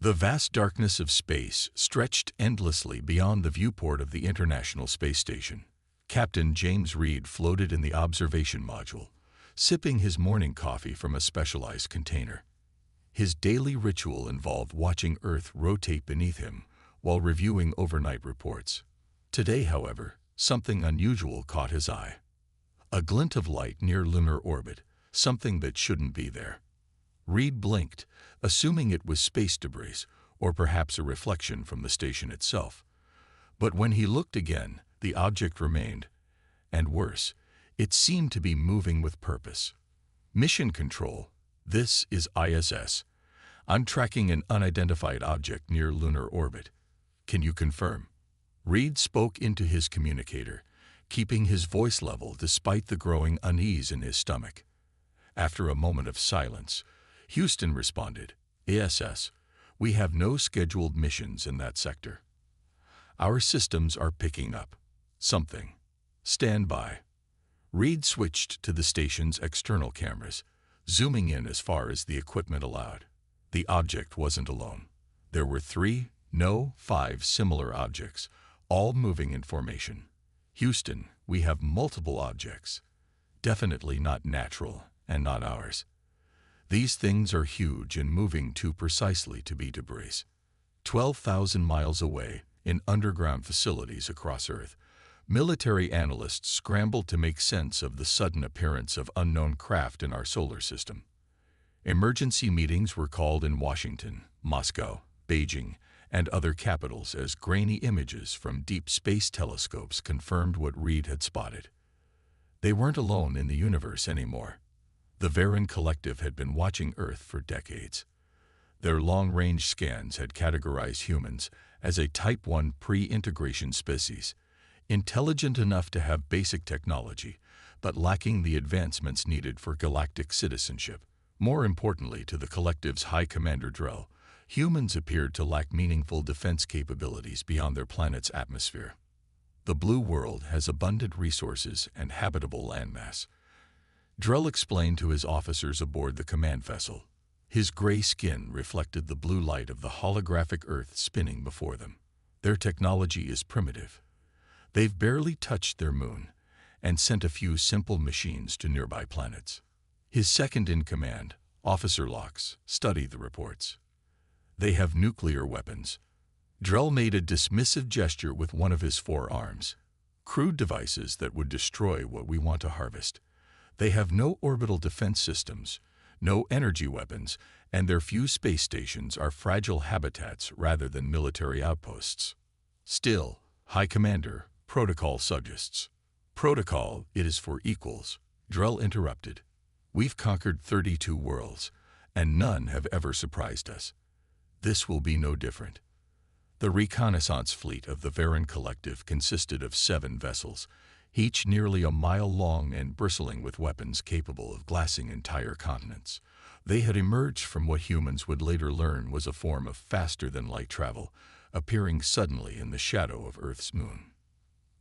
The vast darkness of space stretched endlessly beyond the viewport of the International Space Station. Captain James Reed floated in the observation module, sipping his morning coffee from a specialized container. His daily ritual involved watching Earth rotate beneath him while reviewing overnight reports. Today, however, something unusual caught his eye. A glint of light near lunar orbit, something that shouldn't be there. Reed blinked, assuming it was space debris, or perhaps a reflection from the station itself. But when he looked again, the object remained. And worse, it seemed to be moving with purpose. Mission Control, this is ISS. I'm tracking an unidentified object near lunar orbit. Can you confirm? Reed spoke into his communicator, keeping his voice level despite the growing unease in his stomach. After a moment of silence, Houston responded, ISS, we have no scheduled missions in that sector. Our systems are picking up something. Stand by. Reed switched to the station's external cameras, zooming in as far as the equipment allowed. The object wasn't alone. There were 5 similar objects, all moving in formation. Houston, we have multiple objects. Definitely not natural and not ours. These things are huge and moving too precisely to be debris. 12,000 miles away, in underground facilities across Earth, military analysts scrambled to make sense of the sudden appearance of unknown craft in our solar system. Emergency meetings were called in Washington, Moscow, Beijing, and other capitals as grainy images from deep space telescopes confirmed what Reed had spotted. They weren't alone in the universe anymore. The Varan Collective had been watching Earth for decades. Their long-range scans had categorized humans as a Type 1 pre-integration species, intelligent enough to have basic technology, but lacking the advancements needed for galactic citizenship. More importantly to the Collective's High Commander Drell, humans appeared to lack meaningful defense capabilities beyond their planet's atmosphere. The Blue World has abundant resources and habitable landmass. Drell explained to his officers aboard the command vessel. His gray skin reflected the blue light of the holographic Earth spinning before them. Their technology is primitive. They've barely touched their moon and sent a few simple machines to nearby planets. His second-in-command, Officer Locks, studied the reports. They have nuclear weapons. Drell made a dismissive gesture with one of his 4 arms. Crude devices that would destroy what we want to harvest. They have no orbital defense systems, no energy weapons, and their few space stations are fragile habitats rather than military outposts. Still, High Commander, protocol suggests. Protocol, it is for equals, Drell interrupted. We've conquered 32 worlds, and none have ever surprised us. This will be no different. The reconnaissance fleet of the Varan Collective consisted of 7 vessels, each nearly a mile long and bristling with weapons capable of glassing entire continents. They had emerged from what humans would later learn was a form of faster-than-light travel, appearing suddenly in the shadow of Earth's moon.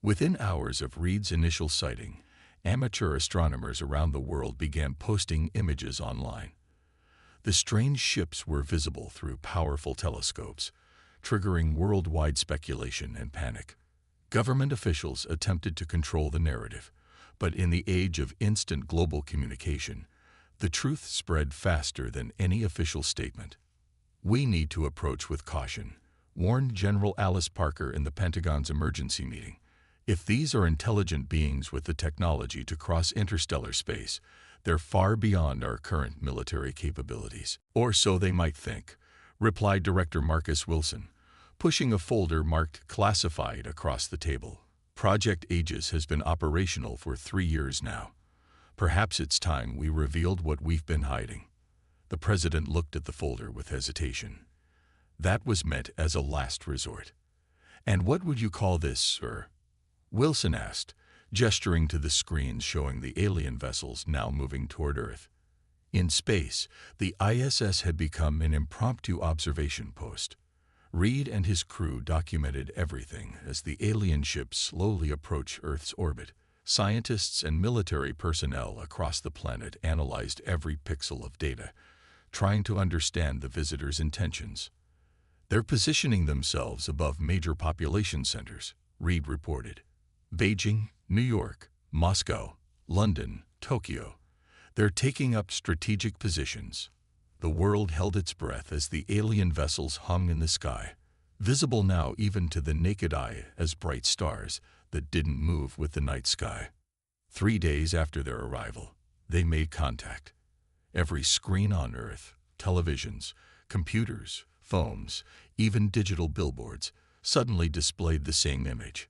Within hours of Reed's initial sighting, amateur astronomers around the world began posting images online. The strange ships were visible through powerful telescopes, triggering worldwide speculation and panic. Government officials attempted to control the narrative, but in the age of instant global communication, the truth spread faster than any official statement. We need to approach with caution, warned General Alice Parker in the Pentagon's emergency meeting. If these are intelligent beings with the technology to cross interstellar space, they're far beyond our current military capabilities. Or so they might think, replied Director Marcus Wilson, pushing a folder marked Classified across the table. Project Aegis has been operational for 3 years now. Perhaps it's time we revealed what we've been hiding. The president looked at the folder with hesitation. That was meant as a last resort. And what would you call this, sir? Wilson asked, gesturing to the screens showing the alien vessels now moving toward Earth. In space, the ISS had become an impromptu observation post. Reed and his crew documented everything as the alien ships slowly approached Earth's orbit. Scientists and military personnel across the planet analyzed every pixel of data, trying to understand the visitors' intentions. They're positioning themselves above major population centers, Reed reported. Beijing, New York, Moscow, London, Tokyo. They're taking up strategic positions. The world held its breath as the alien vessels hung in the sky, visible now even to the naked eye as bright stars that didn't move with the night sky. 3 days after their arrival, they made contact. Every screen on Earth, televisions, computers, phones, even digital billboards, suddenly displayed the same image.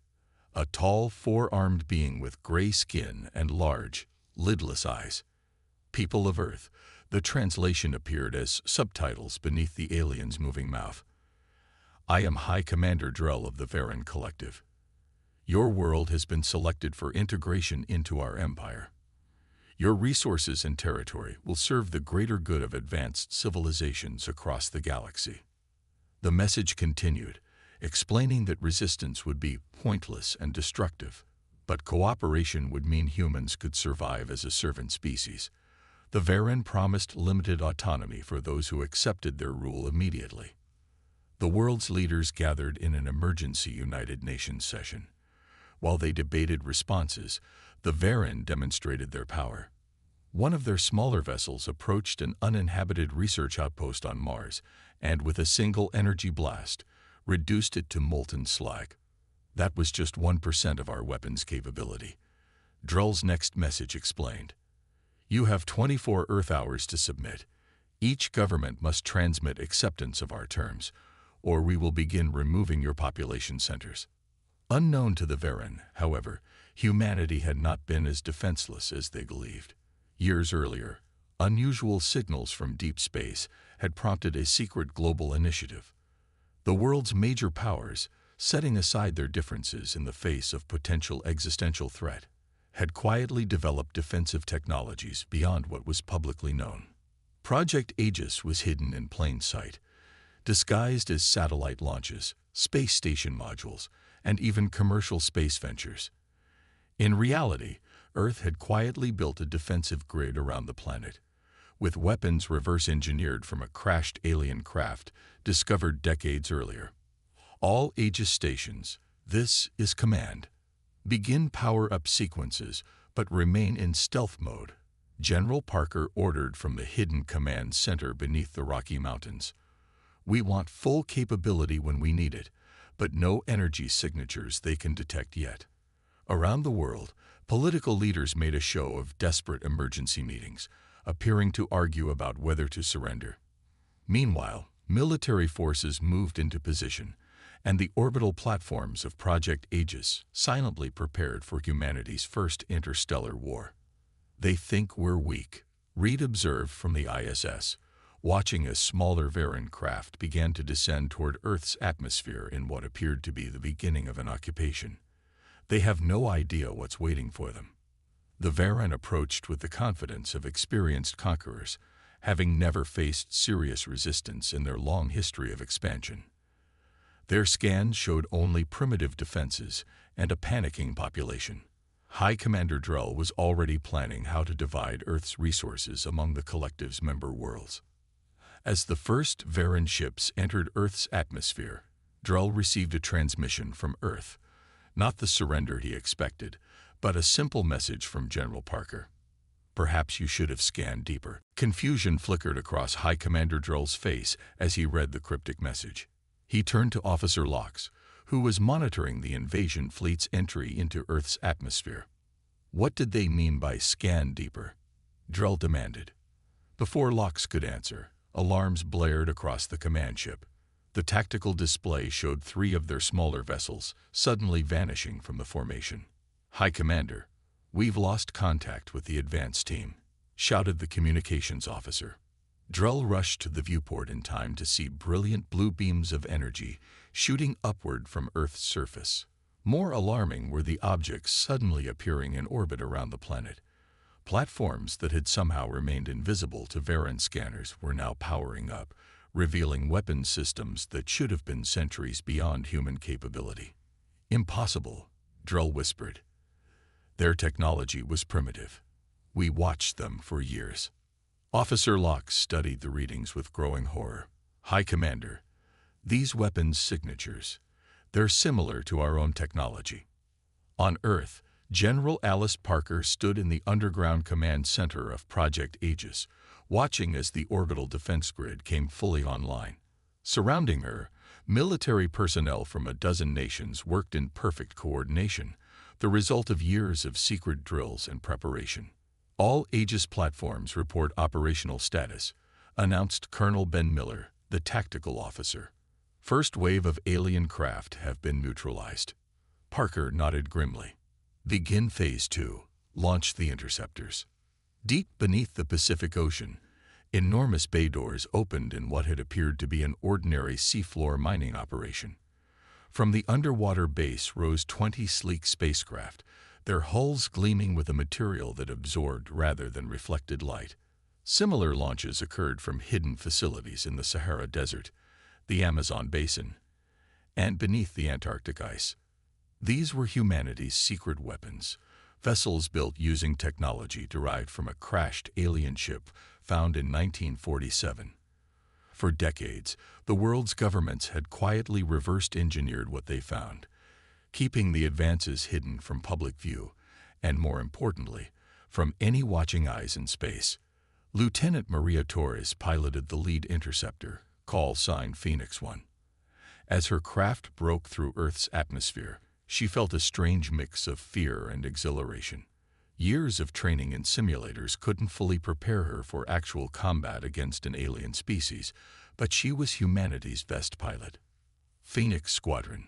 A tall, four-armed being with gray skin and large, lidless eyes. People of Earth. The translation appeared as subtitles beneath the alien's moving mouth. I am High Commander Drell of the Varen Collective. Your world has been selected for integration into our empire. Your resources and territory will serve the greater good of advanced civilizations across the galaxy. The message continued, explaining that resistance would be pointless and destructive, but cooperation would mean humans could survive as a servant species. The Varen promised limited autonomy for those who accepted their rule immediately. The world's leaders gathered in an emergency United Nations session. While they debated responses, the Varen demonstrated their power. One of their smaller vessels approached an uninhabited research outpost on Mars and, with a single energy blast, reduced it to molten slag. That was just 1% of our weapons capability. Drell's next message explained. You have 24 Earth hours to submit. Each government must transmit acceptance of our terms, or we will begin removing your population centers. Unknown to the Varen, however, humanity had not been as defenseless as they believed. Years earlier, unusual signals from deep space had prompted a secret global initiative. The world's major powers, setting aside their differences in the face of potential existential threat, had quietly developed defensive technologies beyond what was publicly known. Project Aegis was hidden in plain sight, disguised as satellite launches, space station modules, and even commercial space ventures. In reality, Earth had quietly built a defensive grid around the planet, with weapons reverse-engineered from a crashed alien craft discovered decades earlier. All Aegis stations, this is command. Begin power-up sequences, but remain in stealth mode. General Parker ordered from the hidden command center beneath the Rocky Mountains. We want full capability when we need it, but no energy signatures they can detect yet. Around the world, political leaders made a show of desperate emergency meetings, appearing to argue about whether to surrender. Meanwhile, military forces moved into position, and the orbital platforms of Project Aegis silently prepared for humanity's first interstellar war. They think we're weak, Reed observed from the ISS, watching as smaller Varen craft began to descend toward Earth's atmosphere in what appeared to be the beginning of an occupation. They have no idea what's waiting for them. The Varen approached with the confidence of experienced conquerors, having never faced serious resistance in their long history of expansion. Their scans showed only primitive defenses and a panicking population. High Commander Drell was already planning how to divide Earth's resources among the Collective's member worlds. As the first Varen ships entered Earth's atmosphere, Drell received a transmission from Earth, not the surrender he expected, but a simple message from General Parker. Perhaps you should have scanned deeper. Confusion flickered across High Commander Drell's face as he read the cryptic message. He turned to Officer Locks, who was monitoring the invasion fleet's entry into Earth's atmosphere. What did they mean by scan deeper? Drell demanded. Before Locks could answer, alarms blared across the command ship. The tactical display showed 3 of their smaller vessels suddenly vanishing from the formation. High Commander, we've lost contact with the advance team, shouted the communications officer. Drell rushed to the viewport in time to see brilliant blue beams of energy shooting upward from Earth's surface. More alarming were the objects suddenly appearing in orbit around the planet. Platforms that had somehow remained invisible to Varen scanners were now powering up, revealing weapons systems that should have been centuries beyond human capability. Impossible, Drell whispered. Their technology was primitive. We watched them for years. Officer Locke studied the readings with growing horror. High Commander, These weapons' signatures, they're similar to our own technology. On Earth, General Alice Parker stood in the underground command center of Project Aegis, watching as the orbital defense grid came fully online. Surrounding her, military personnel from a dozen nations worked in perfect coordination, the result of years of secret drills and preparation. All Aegis platforms report operational status, announced Colonel Ben Miller, the tactical officer. First wave of alien craft have been neutralized. Parker nodded grimly. Begin Phase 2. Launch the interceptors. Deep beneath the Pacific Ocean, enormous bay doors opened in what had appeared to be an ordinary seafloor mining operation. From the underwater base rose 20 sleek spacecraft, their hulls gleaming with a material that absorbed rather than reflected light. Similar launches occurred from hidden facilities in the Sahara Desert, the Amazon basin, and beneath the Antarctic ice. These were humanity's secret weapons, vessels built using technology derived from a crashed alien ship found in 1947. For decades, the world's governments had quietly reverse-engineered what they found, keeping the advances hidden from public view, and more importantly, from any watching eyes in space. Lieutenant Maria Torres piloted the lead interceptor, call sign Phoenix 1. As her craft broke through Earth's atmosphere, she felt a strange mix of fear and exhilaration. Years of training in simulators couldn't fully prepare her for actual combat against an alien species, but she was humanity's best pilot. Phoenix Squadron,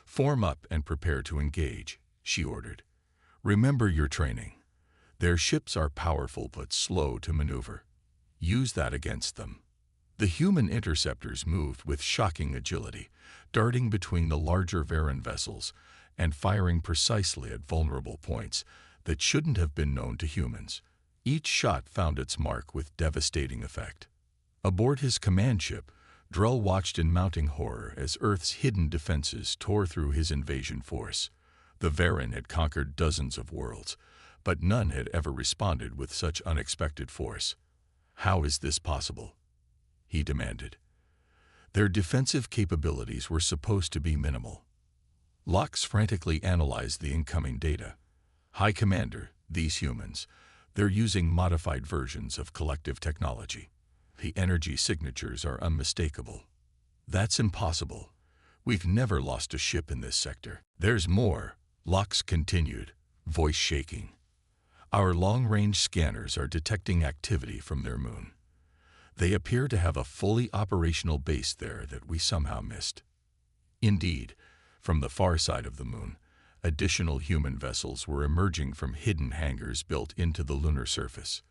form up and prepare to engage, she ordered. Remember your training. Their ships are powerful but slow to maneuver. Use that against them. The human interceptors moved with shocking agility, darting between the larger Varan vessels and firing precisely at vulnerable points that shouldn't have been known to humans. Each shot found its mark with devastating effect. Aboard his command ship, Drell watched in mounting horror as Earth's hidden defenses tore through his invasion force. The Varan had conquered dozens of worlds, but none had ever responded with such unexpected force. How is this possible? He demanded. Their defensive capabilities were supposed to be minimal. Lox frantically analyzed the incoming data. High Commander, these humans, they're using modified versions of collective technology. The energy signatures are unmistakable. That's impossible. We've never lost a ship in this sector. There's more, Lox continued, voice shaking. Our long-range scanners are detecting activity from their moon. They appear to have a fully operational base there that we somehow missed. Indeed, from the far side of the moon, additional human vessels were emerging from hidden hangars built into the lunar surface.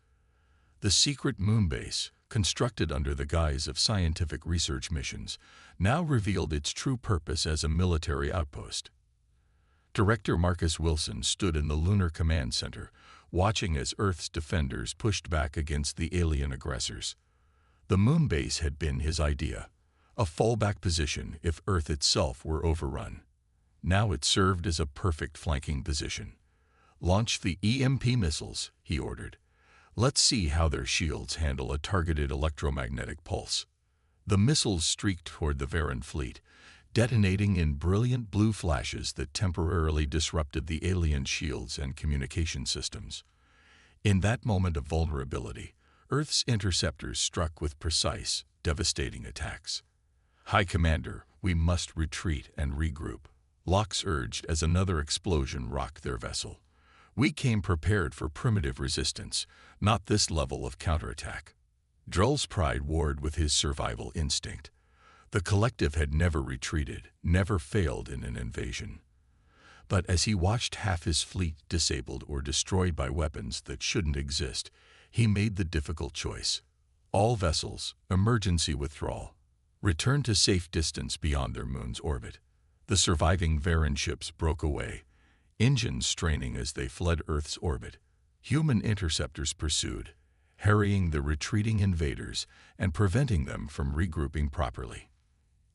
The secret moon base, constructed under the guise of scientific research missions, now revealed its true purpose as a military outpost. Director Marcus Wilson stood in the Lunar Command Center, watching as Earth's defenders pushed back against the alien aggressors. The moon base had been his idea, a fallback position if Earth itself were overrun. Now it served as a perfect flanking position. Launch the EMP missiles, he ordered. Let's see how their shields handle a targeted electromagnetic pulse. The missiles streaked toward the Varan fleet, detonating in brilliant blue flashes that temporarily disrupted the alien shields and communication systems. In that moment of vulnerability, Earth's interceptors struck with precise, devastating attacks. High Commander, we must retreat and regroup, Lox urged as another explosion rocked their vessel. We came prepared for primitive resistance, not this level of counterattack. Drell's pride warred with his survival instinct. The collective had never retreated, never failed in an invasion. But as he watched half his fleet disabled or destroyed by weapons that shouldn't exist, he made the difficult choice. All vessels, emergency withdrawal. Return to safe distance beyond their moon's orbit. The surviving Varan ships broke away, engines straining as they fled Earth's orbit. Human interceptors pursued, harrying the retreating invaders and preventing them from regrouping properly.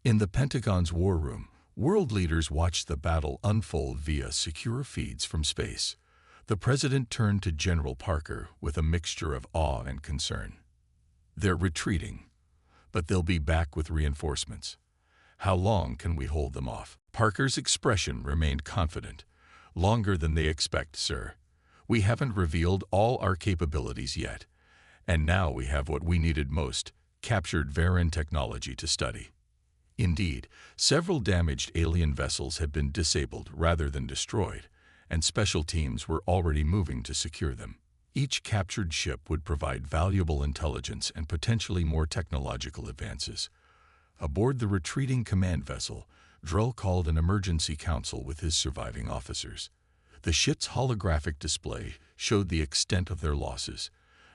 In the Pentagon's war room, world leaders watched the battle unfold via secure feeds from space. The president turned to General Parker with a mixture of awe and concern. They're retreating, but they'll be back with reinforcements. How long can we hold them off? Parker's expression remained confident. Longer than they expect, sir. We haven't revealed all our capabilities yet. And now we have what we needed most, captured Varan technology to study. Indeed, several damaged alien vessels had been disabled rather than destroyed, and special teams were already moving to secure them. Each captured ship would provide valuable intelligence and potentially more technological advances. Aboard the retreating command vessel, Drell called an emergency council with his surviving officers. The ship's holographic display showed the extent of their losses.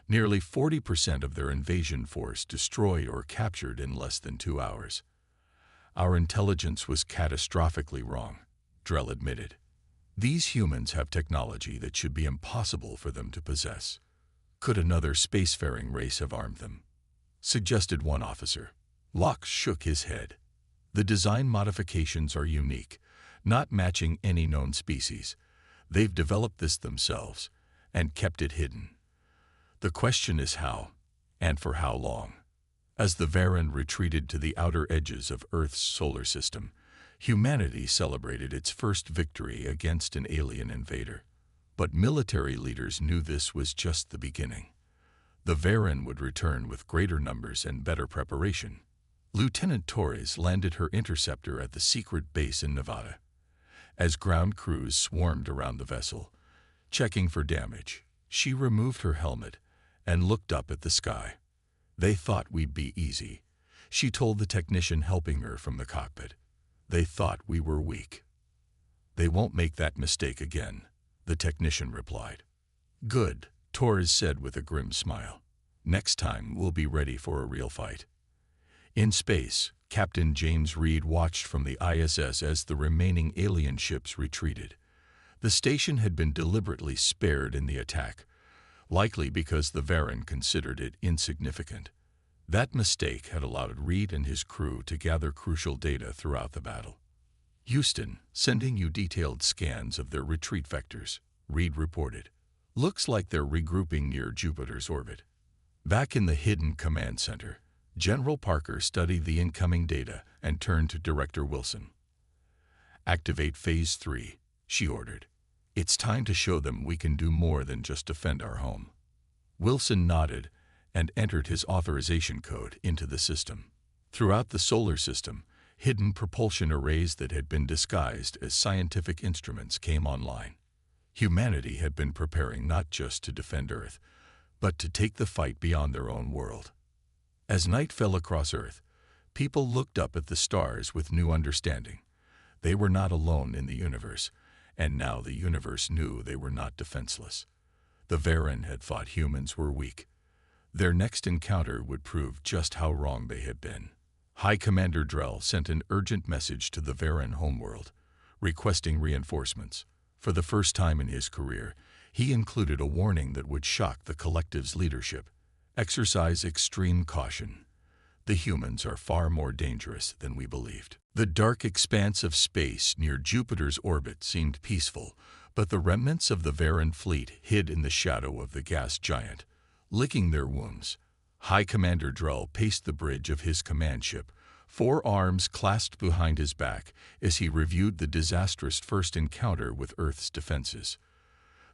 Nearly 40% of their invasion force destroyed or captured in less than 2 hours. Our intelligence was catastrophically wrong, Drell admitted. These humans have technology that should be impossible for them to possess. Could another spacefaring race have armed them? Suggested one officer. Locke shook his head. The design modifications are unique, not matching any known species. They've developed this themselves and kept it hidden. The question is how, and for how long. As the Varan retreated to the outer edges of Earth's solar system, humanity celebrated its first victory against an alien invader. But military leaders knew this was just the beginning. The Varan would return with greater numbers and better preparation. Lieutenant Torres landed her interceptor at the secret base in Nevada. As ground crews swarmed around the vessel, checking for damage, she removed her helmet and looked up at the sky. They thought we'd be easy, she told the technician helping her from the cockpit. They thought we were weak. They won't make that mistake again, the technician replied. Good, Torres said with a grim smile. Next time we'll be ready for a real fight. In space, Captain James Reed watched from the ISS as the remaining alien ships retreated. The station had been deliberately spared in the attack, likely because the Varan considered it insignificant. That mistake had allowed Reed and his crew to gather crucial data throughout the battle. Houston, sending you detailed scans of their retreat vectors, Reed reported. Looks like they're regrouping near Jupiter's orbit. Back in the hidden command center, General Parker studied the incoming data and turned to Director Wilson. Activate Phase 3, she ordered. It's time to show them we can do more than just defend our home. Wilson nodded and entered his authorization code into the system. Throughout the solar system, hidden propulsion arrays that had been disguised as scientific instruments came online. Humanity had been preparing not just to defend Earth, but to take the fight beyond their own world. As night fell across Earth, people looked up at the stars with new understanding. They were not alone in the universe, and now the universe knew they were not defenseless. The Varan had thought humans were weak. Their next encounter would prove just how wrong they had been. High Commander Drell sent an urgent message to the Varan homeworld, requesting reinforcements. For the first time in his career, he included a warning that would shock the collective's leadership. Exercise extreme caution. The humans are far more dangerous than we believed. The dark expanse of space near Jupiter's orbit seemed peaceful, but the remnants of the Varan fleet hid in the shadow of the gas giant, licking their wounds. High Commander Drell paced the bridge of his command ship, 4 arms clasped behind his back as he reviewed the disastrous first encounter with Earth's defenses.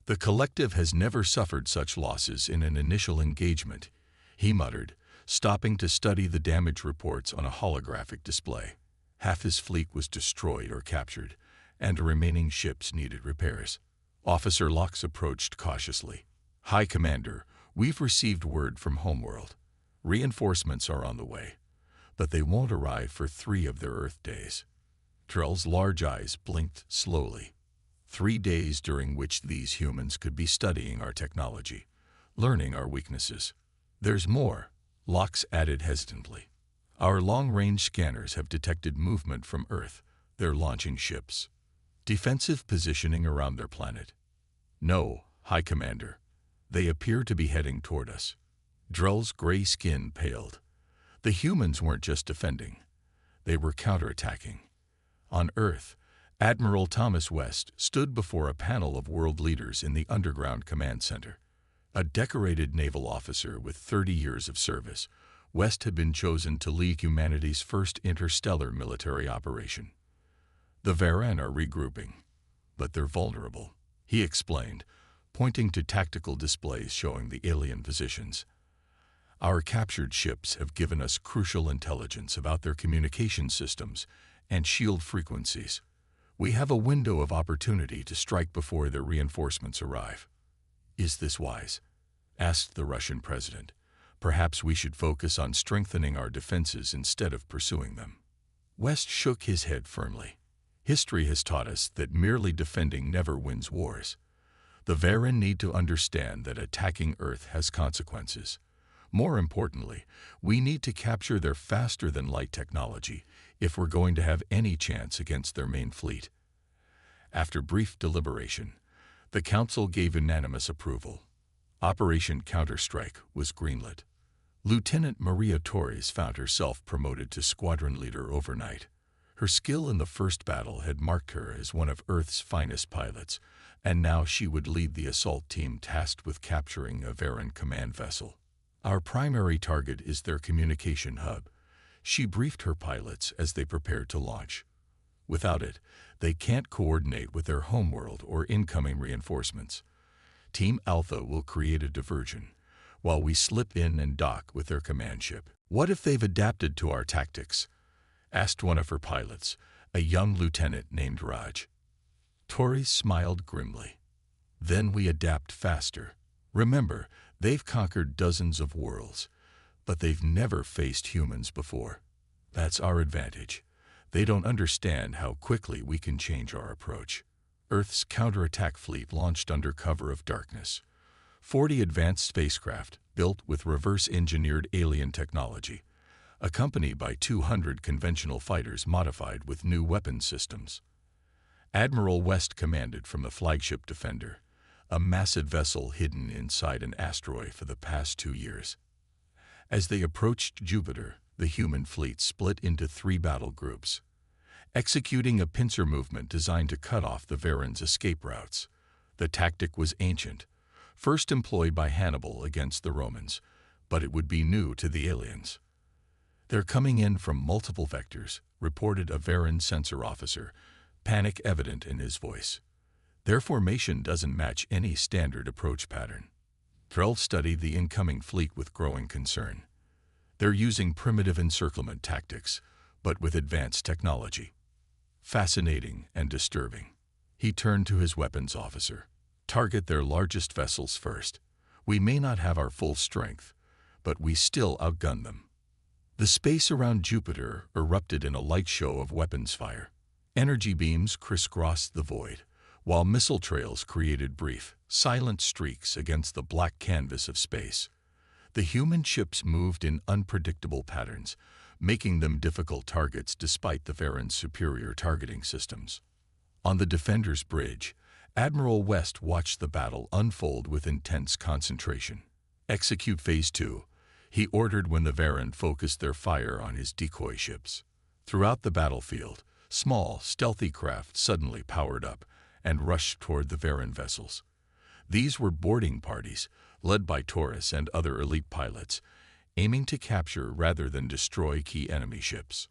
The collective has never suffered such losses in an initial engagement, he muttered, stopping to study the damage reports on a holographic display. Half his fleet was destroyed or captured, and the remaining ships needed repairs. Officer Locke approached cautiously. High Commander, we've received word from Homeworld. Reinforcements are on the way, but they won't arrive for 3 of their Earth days. Drell's large eyes blinked slowly. 3 days during which these humans could be studying our technology, learning our weaknesses. There's more, Locke added hesitantly. Our long-range scanners have detected movement from Earth. They're launching ships. Defensive positioning around their planet. No, High Commander. They appear to be heading toward us. Drell's gray skin paled. The humans weren't just defending. They were counterattacking. On Earth, Admiral Thomas West stood before a panel of world leaders in the underground command center. A decorated naval officer with 30 years of service, West had been chosen to lead humanity's first interstellar military operation. The Varen are regrouping, but they're vulnerable, he explained, pointing to tactical displays showing the alien positions. Our captured ships have given us crucial intelligence about their communication systems and shield frequencies. We have a window of opportunity to strike before their reinforcements arrive. Is this wise? Asked the Russian president. Perhaps we should focus on strengthening our defenses instead of pursuing them. West shook his head firmly. History has taught us that merely defending never wins wars. The Varen need to understand that attacking Earth has consequences. More importantly, we need to capture their faster-than-light technology if we're going to have any chance against their main fleet. After brief deliberation, the Council gave unanimous approval. Operation Counterstrike was greenlit. Lieutenant Maria Torres found herself promoted to squadron leader overnight. Her skill in the first battle had marked her as one of Earth's finest pilots, and now she would lead the assault team tasked with capturing a Varen command vessel. Our primary target is their communication hub, she briefed her pilots as they prepared to launch. Without it, they can't coordinate with their homeworld or incoming reinforcements. Team Alpha will create a diversion, while we slip in and dock with their command ship. What if they've adapted to our tactics? Asked one of her pilots, a young lieutenant named Raj. Torres smiled grimly. Then we adapt faster. Remember, they've conquered dozens of worlds, but they've never faced humans before. That's our advantage. They don't understand how quickly we can change our approach. Earth's counterattack fleet launched under cover of darkness. 40 advanced spacecraft built with reverse-engineered alien technology, accompanied by 200 conventional fighters modified with new weapon systems. Admiral West commanded from the flagship Defender, a massive vessel hidden inside an asteroid for the past 2 years. As they approached Jupiter, the human fleet split into 3 battle groups, executing a pincer movement designed to cut off the Varen's escape routes. The tactic was ancient, first employed by Hannibal against the Romans, but it would be new to the aliens. They're coming in from multiple vectors, reported a Varen sensor officer, panic evident in his voice. Their formation doesn't match any standard approach pattern. Threll studied the incoming fleet with growing concern. They're using primitive encirclement tactics, but with advanced technology. Fascinating and disturbing. He turned to his weapons officer. Target their largest vessels first. We may not have our full strength, but we still outgun them. The space around Jupiter erupted in a light show of weapons fire. Energy beams crisscrossed the void, while missile trails created brief, silent streaks against the black canvas of space. The human ships moved in unpredictable patterns, making them difficult targets despite the Varen's superior targeting systems. On the Defender's bridge, Admiral West watched the battle unfold with intense concentration. Execute Phase 2, he ordered when the Varen focused their fire on his decoy ships. Throughout the battlefield, small, stealthy craft suddenly powered up and rushed toward the Varen vessels. These were boarding parties, led by Torres and other elite pilots, aiming to capture rather than destroy key enemy ships.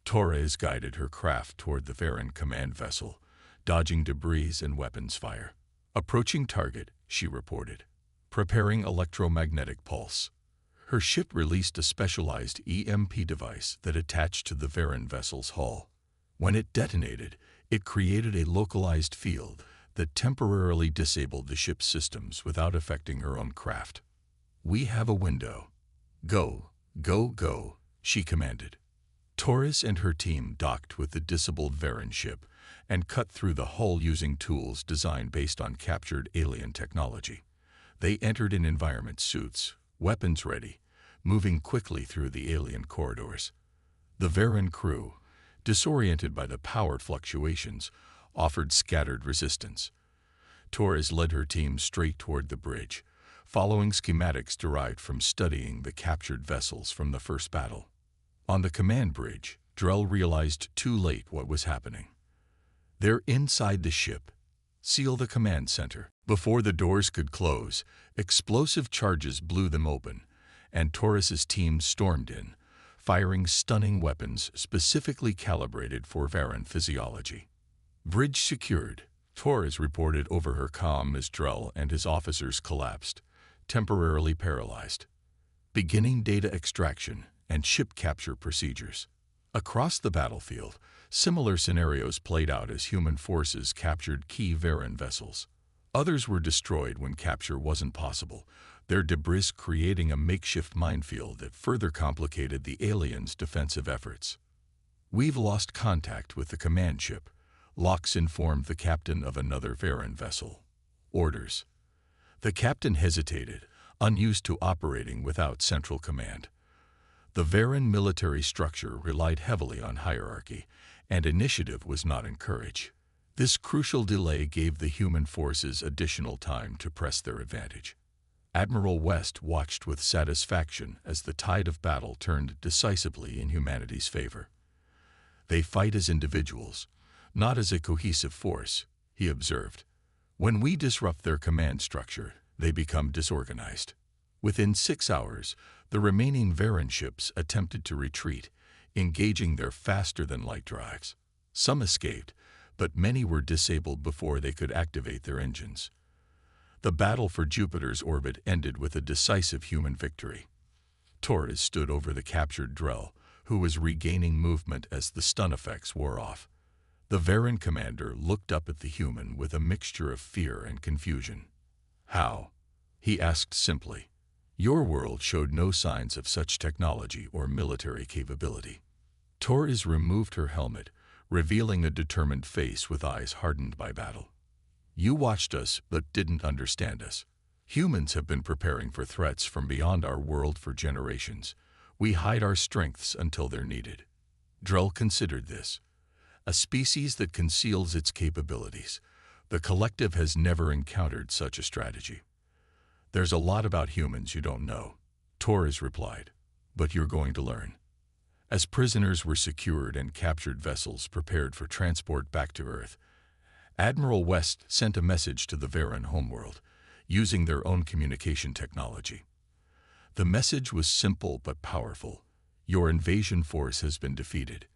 Torres guided her craft toward the Varen command vessel, dodging debris and weapons fire. Approaching target, she reported, preparing electromagnetic pulse. Her ship released a specialized EMP device that attached to the Varen vessel's hull. When it detonated, it created a localized field that temporarily disabled the ship's systems without affecting her own craft. We have a window. Go, go, go, she commanded. Torres and her team docked with the disabled Varen ship and cut through the hull using tools designed based on captured alien technology. They entered in environment suits, weapons ready, moving quickly through the alien corridors. The Varen crew, disoriented by the power fluctuations, offered scattered resistance. Torres led her team straight toward the bridge, following schematics derived from studying the captured vessels from the first battle. On the command bridge, Drell realized too late what was happening. They're inside the ship. Seal the command center. Before the doors could close, explosive charges blew them open, and Torres's team stormed in, firing stunning weapons specifically calibrated for Varan physiology. Bridge secured, Torres reported over her comm as Drell and his officers collapsed, temporarily paralyzed. Beginning data extraction and ship capture procedures. Across the battlefield, similar scenarios played out as human forces captured key Varan vessels. Others were destroyed when capture wasn't possible, their debris creating a makeshift minefield that further complicated the aliens' defensive efforts. "We've lost contact with the command ship," Lox informed the captain of another Varan vessel. "Orders." The captain hesitated, unused to operating without central command. The Varan military structure relied heavily on hierarchy, and initiative was not encouraged. This crucial delay gave the human forces additional time to press their advantage. Admiral West watched with satisfaction as the tide of battle turned decisively in humanity's favor. "They fight as individuals, not as a cohesive force," he observed. "When we disrupt their command structure, they become disorganized." Within 6 hours, the remaining Varan ships attempted to retreat, engaging their faster-than-light drives. Some escaped, but many were disabled before they could activate their engines. The battle for Jupiter's orbit ended with a decisive human victory. Torres stood over the captured Drell, who was regaining movement as the stun effects wore off. The Varan commander looked up at the human with a mixture of fear and confusion. "How?" he asked simply. "Your world showed no signs of such technology or military capability." Torres removed her helmet, revealing a determined face with eyes hardened by battle. "You watched us but didn't understand us. Humans have been preparing for threats from beyond our world for generations. We hide our strengths until they're needed." Drell considered this. A species that conceals its capabilities. The collective has never encountered such a strategy. "There's a lot about humans you don't know," Torres replied, "but you're going to learn." As prisoners were secured and captured vessels prepared for transport back to Earth, Admiral West sent a message to the Varan homeworld, using their own communication technology. The message was simple but powerful. "Your invasion force has been defeated.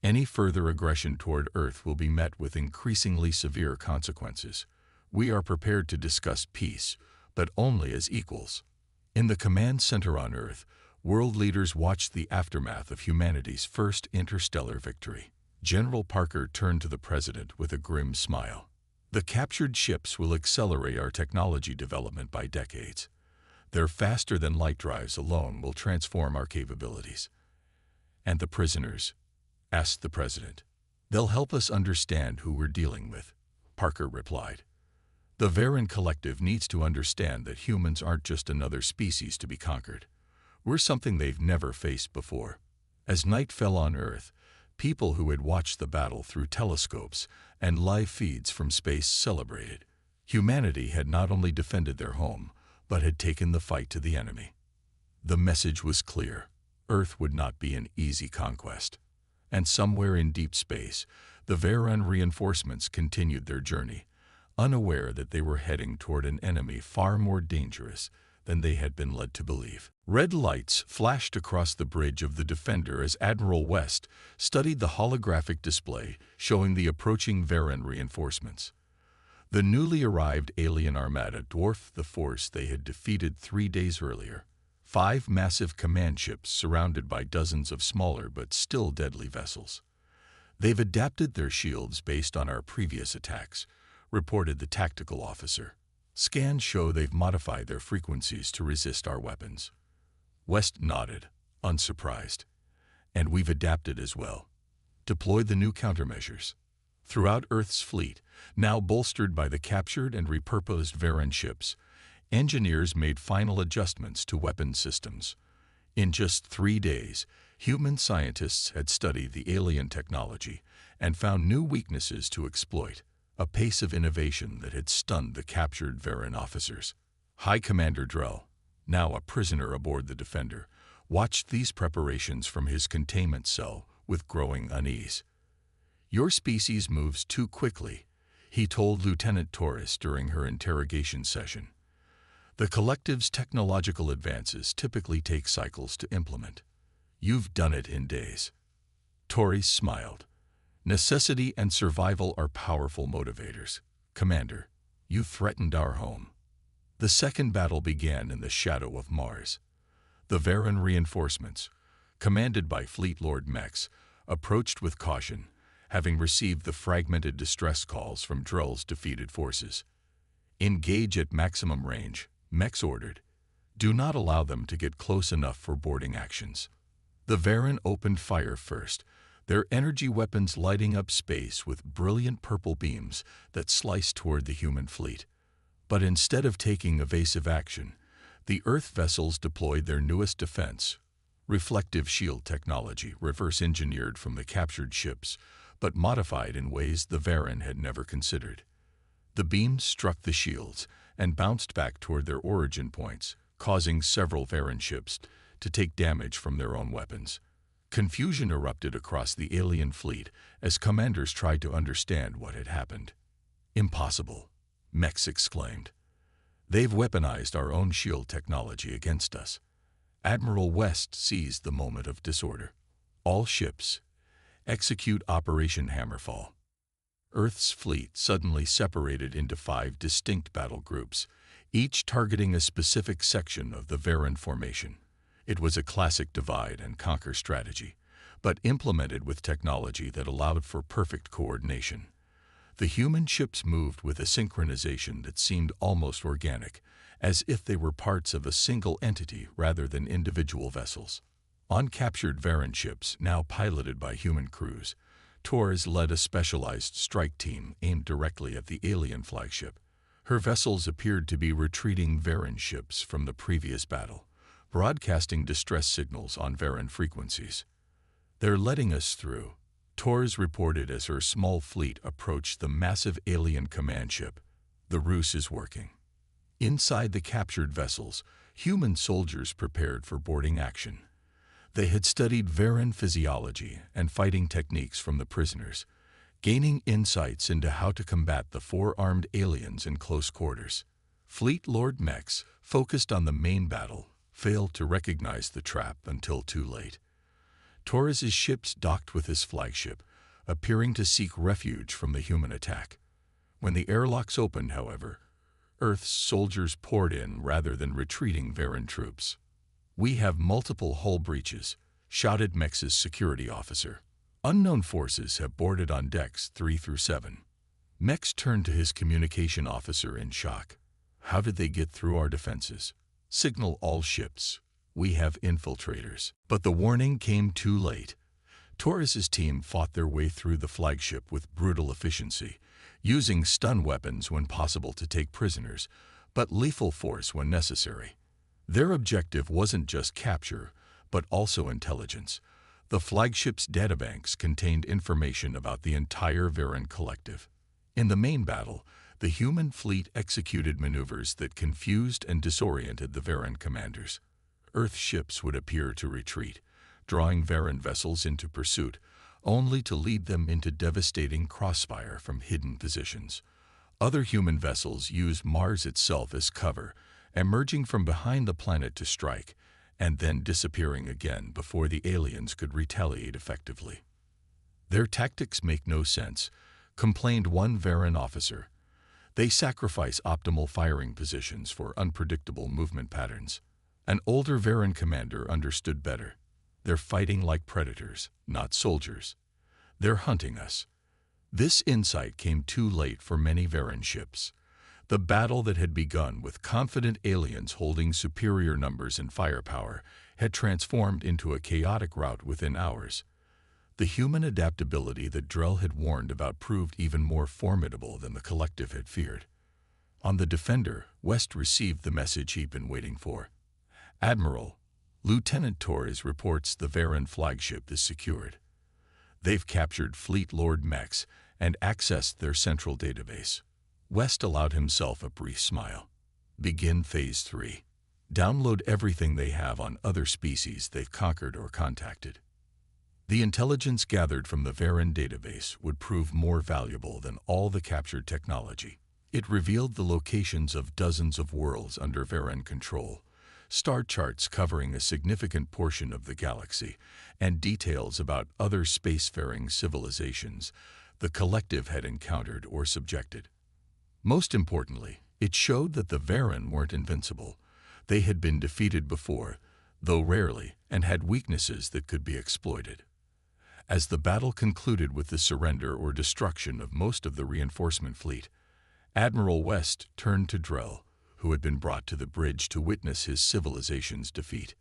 Any further aggression toward Earth will be met with increasingly severe consequences. We are prepared to discuss peace, but only as equals." In the command center on Earth, world leaders watched the aftermath of humanity's first interstellar victory. General Parker turned to the president with a grim smile. "The captured ships will accelerate our technology development by decades. Their faster-than-light drives alone will transform our capabilities." "And the prisoners?" asked the president. "They'll help us understand who we're dealing with," Parker replied. "The Varan collective needs to understand that humans aren't just another species to be conquered. We're something they've never faced before." As night fell on Earth, people who had watched the battle through telescopes and live feeds from space celebrated. Humanity had not only defended their home, but had taken the fight to the enemy. The message was clear. Earth would not be an easy conquest. And somewhere in deep space, the Varan reinforcements continued their journey, unaware that they were heading toward an enemy far more dangerous than they had been led to believe. Red lights flashed across the bridge of the Defender as Admiral West studied the holographic display showing the approaching Varan reinforcements. The newly arrived alien armada dwarfed the force they had defeated 3 days earlier. 5 massive command ships surrounded by dozens of smaller but still deadly vessels. "They've adapted their shields based on our previous attacks," reported the tactical officer. "Scans show they've modified their frequencies to resist our weapons." West nodded, unsurprised. "And we've adapted as well. Deployed the new countermeasures." Throughout Earth's fleet, now bolstered by the captured and repurposed Varan ships, engineers made final adjustments to weapon systems. In just 3 days, human scientists had studied the alien technology and found new weaknesses to exploit, a pace of innovation that had stunned the captured Varan officers. High Commander Drell, now a prisoner aboard the Defender, watched these preparations from his containment cell with growing unease. "Your species moves too quickly," he told Lieutenant Torres during her interrogation session. The collective's technological advances typically take cycles to implement. You've done it in days. Torres smiled. Necessity and survival are powerful motivators. Commander, you threatened our home. The second battle began in the shadow of Mars. The Varan reinforcements, commanded by Fleet Lord Mex, approached with caution, having received the fragmented distress calls from Drell's defeated forces. Engage at maximum range, Mex ordered. Do not allow them to get close enough for boarding actions. The Varan opened fire first, their energy weapons lighting up space with brilliant purple beams that sliced toward the human fleet. But instead of taking evasive action, the Earth vessels deployed their newest defense, reflective shield technology reverse-engineered from the captured ships, but modified in ways the Varan had never considered. The beams struck the shields and bounced back toward their origin points, causing several Varan ships to take damage from their own weapons. Confusion erupted across the alien fleet as commanders tried to understand what had happened. Impossible, Mex exclaimed. They've weaponized our own shield technology against us. Admiral West seized the moment of disorder. All ships, execute Operation Hammerfall. Earth's fleet suddenly separated into 5 distinct battle groups, each targeting a specific section of the Varan formation. It was a classic divide-and-conquer strategy, but implemented with technology that allowed for perfect coordination. The human ships moved with a synchronization that seemed almost organic, as if they were parts of a single entity rather than individual vessels. On captured Varan ships, now piloted by human crews, Torres led a specialized strike team aimed directly at the alien flagship. Her vessels appeared to be retreating Varan ships from the previous battle, broadcasting distress signals on Varan frequencies. They're letting us through, Torres reported as her small fleet approached the massive alien command ship. The ruse is working. Inside the captured vessels, human soldiers prepared for boarding action. They had studied Varan physiology and fighting techniques from the prisoners, gaining insights into how to combat the 4-armed aliens in close quarters. Fleet Lord Mex, focused on the main battle, failed to recognize the trap until too late. Torres's ships docked with his flagship, appearing to seek refuge from the human attack. When the airlocks opened, however, Earth's soldiers poured in rather than retreating Varan troops. We have multiple hull breaches, shouted Mex's security officer. Unknown forces have boarded on decks 3 through 7. Mex turned to his communication officer in shock. How did they get through our defenses? Signal all ships. We have infiltrators. But the warning came too late. Torres's team fought their way through the flagship with brutal efficiency, using stun weapons when possible to take prisoners, but lethal force when necessary. Their objective wasn't just capture, but also intelligence. The flagship's databanks contained information about the entire Varan collective. In the main battle, the human fleet executed maneuvers that confused and disoriented the Varan commanders. Earth ships would appear to retreat, drawing Varan vessels into pursuit, only to lead them into devastating crossfire from hidden positions. Other human vessels used Mars itself as cover, emerging from behind the planet to strike, and then disappearing again before the aliens could retaliate effectively. Their tactics make no sense, complained one Varan officer. They sacrifice optimal firing positions for unpredictable movement patterns. An older Varan commander understood better. They're fighting like predators, not soldiers. They're hunting us. This insight came too late for many Varan ships. The battle that had begun with confident aliens holding superior numbers and firepower had transformed into a chaotic rout within hours. The human adaptability that Drell had warned about proved even more formidable than the collective had feared. On the Defender, West received the message he'd been waiting for. Admiral, Lieutenant Torres reports the Varan flagship is secured. They've captured Fleet Lord Mex and accessed their central database. West allowed himself a brief smile. Begin Phase 3. Download everything they have on other species they've conquered or contacted. The intelligence gathered from the Varan database would prove more valuable than all the captured technology. It revealed the locations of dozens of worlds under Varen control, star charts covering a significant portion of the galaxy, and details about other spacefaring civilizations the collective had encountered or subjected. Most importantly, it showed that the Varen weren't invincible. They had been defeated before, though rarely, and had weaknesses that could be exploited. As the battle concluded with the surrender or destruction of most of the reinforcement fleet, Admiral West turned to Drell, who had been brought to the bridge to witness his civilization's defeat.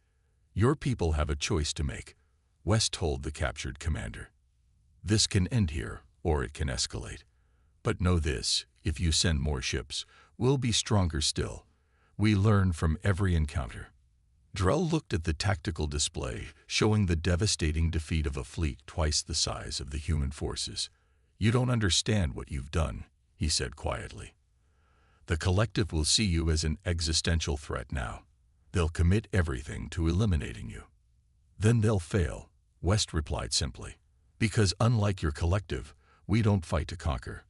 "Your people have a choice to make," West told the captured commander. "This can end here, or it can escalate. But know this, if you send more ships, we'll be stronger still. We learn from every encounter." Drell looked at the tactical display, showing the devastating defeat of a fleet twice the size of the human forces. "You don't understand what you've done," he said quietly. "The collective will see you as an existential threat now. They'll commit everything to eliminating you." "Then they'll fail," West replied simply. "Because unlike your collective, we don't fight to conquer.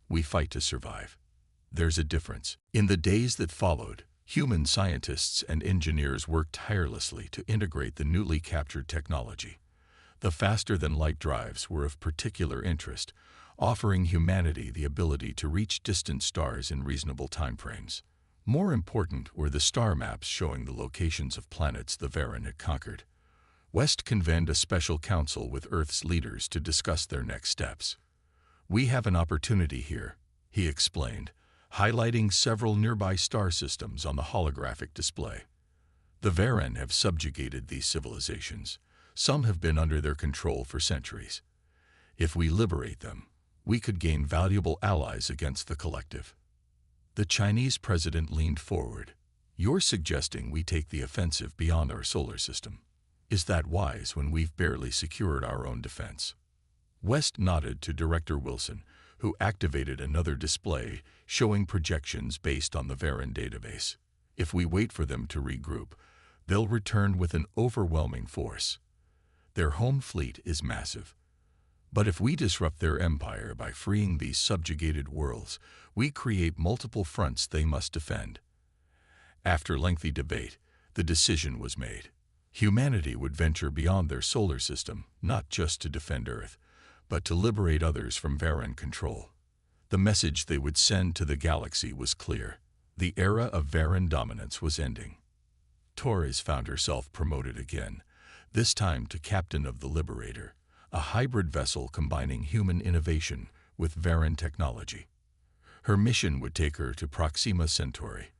We fight to survive." There's a difference. In the days that followed, human scientists and engineers worked tirelessly to integrate the newly captured technology. The faster-than-light drives were of particular interest, offering humanity the ability to reach distant stars in reasonable timeframes. More important were the star maps showing the locations of planets the Varen had conquered. West convened a special council with Earth's leaders to discuss their next steps. "We have an opportunity here," he explained, highlighting several nearby star systems on the holographic display. "The Varen have subjugated these civilizations. Some have been under their control for centuries. If we liberate them, we could gain valuable allies against the collective." The Chinese president leaned forward. "You're suggesting we take the offensive beyond our solar system. Is that wise when we've barely secured our own defense?" West nodded to Director Wilson, who activated another display showing projections based on the Varen database. "If we wait for them to regroup, they'll return with an overwhelming force. Their home fleet is massive. But if we disrupt their empire by freeing these subjugated worlds, we create multiple fronts they must defend." After lengthy debate, the decision was made. Humanity would venture beyond their solar system, not just to defend Earth, but to liberate others from Varen control. The message they would send to the galaxy was clear. The era of Varen dominance was ending. Torres found herself promoted again, this time to captain of the Liberator, a hybrid vessel combining human innovation with Varen technology. Her mission would take her to Proxima Centauri,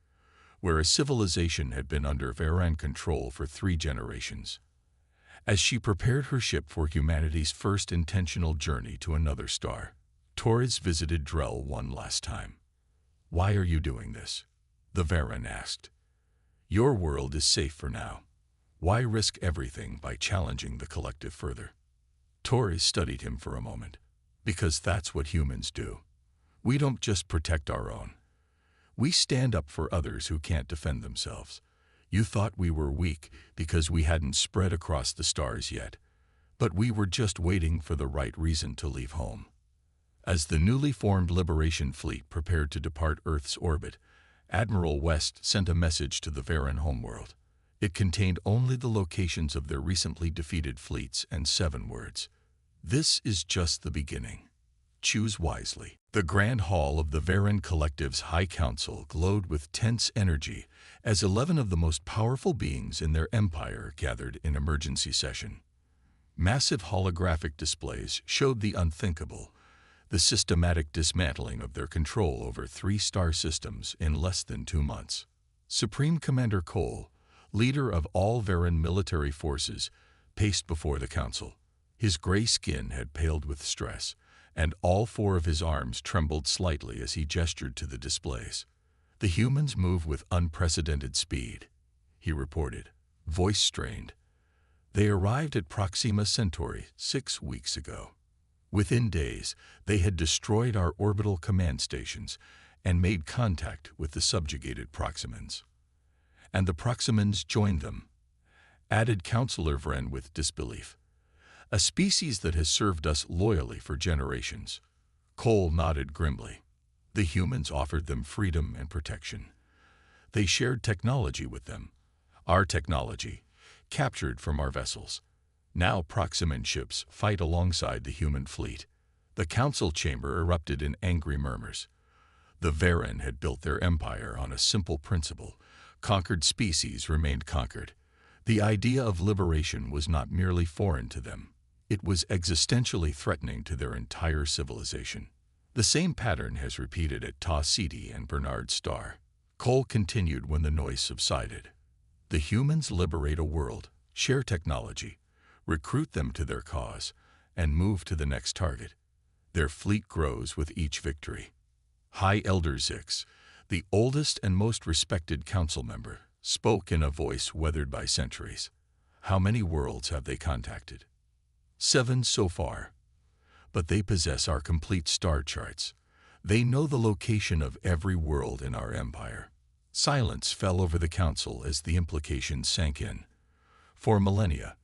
where a civilization had been under Varen control for 3 generations. As she prepared her ship for humanity's first intentional journey to another star, Torres visited Drell one last time. "Why are you doing this?" the Varen asked. "Your world is safe for now. Why risk everything by challenging the collective further?" Torres studied him for a moment. "Because that's what humans do. We don't just protect our own. We stand up for others who can't defend themselves. You thought we were weak because we hadn't spread across the stars yet, but we were just waiting for the right reason to leave home." As the newly formed Liberation Fleet prepared to depart Earth's orbit, Admiral West sent a message to the Varen homeworld. It contained only the locations of their recently defeated fleets and 7 words. "This is just the beginning. Choose wisely." The Grand Hall of the Varen Collective's High Council glowed with tense energy as 11 of the most powerful beings in their empire gathered in emergency session. Massive holographic displays showed the unthinkable, the systematic dismantling of their control over 3 star systems in less than 2 months. Supreme Commander Cole, leader of all Varen military forces, paced before the council. His gray skin had paled with stress, and all 4 of his arms trembled slightly as he gestured to the displays. "The humans move with unprecedented speed," he reported, voice strained. "They arrived at Proxima Centauri 6 weeks ago. Within days, they had destroyed our orbital command stations and made contact with the subjugated Proximans. And the Proximans joined them," added Councillor Vren with disbelief. "A species that has served us loyally for generations." Cole nodded grimly. The humans offered them freedom and protection. They shared technology with them. Our technology, captured from our vessels. Now Proximan ships fight alongside the human fleet. The council chamber erupted in angry murmurs. The Varen had built their empire on a simple principle. Conquered species remained conquered. The idea of liberation was not merely foreign to them. It was existentially threatening to their entire civilization. The same pattern has repeated at Ta Ceti and Bernard Star. Cole continued when the noise subsided. The humans liberate a world, share technology, recruit them to their cause, and move to the next target. Their fleet grows with each victory. High Elder Zix, the oldest and most respected council member, spoke in a voice weathered by centuries. How many worlds have they contacted? 7 so far. But they possess our complete star charts. They know the location of every world in our empire. Silence fell over the council as the implications sank in. For millennia,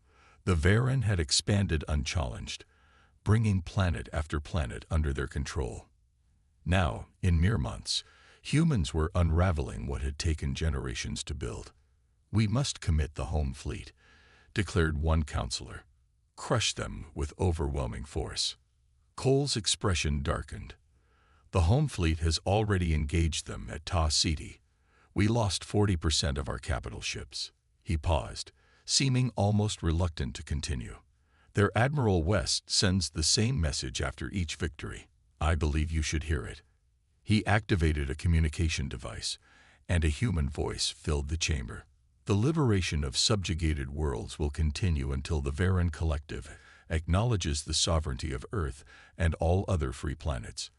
the Varen had expanded unchallenged, bringing planet after planet under their control. Now, in mere months, humans were unraveling what had taken generations to build. We must commit the home fleet, declared one counselor. Crush them with overwhelming force. Cole's expression darkened. The home fleet has already engaged them at Ta Ceti. We lost 40% of our capital ships. He paused, seeming almost reluctant to continue. Their Admiral West sends the same message after each victory. I believe you should hear it. He activated a communication device, and a human voice filled the chamber. The liberation of subjugated worlds will continue until the Varen Collective acknowledges the sovereignty of Earth and all other free planets.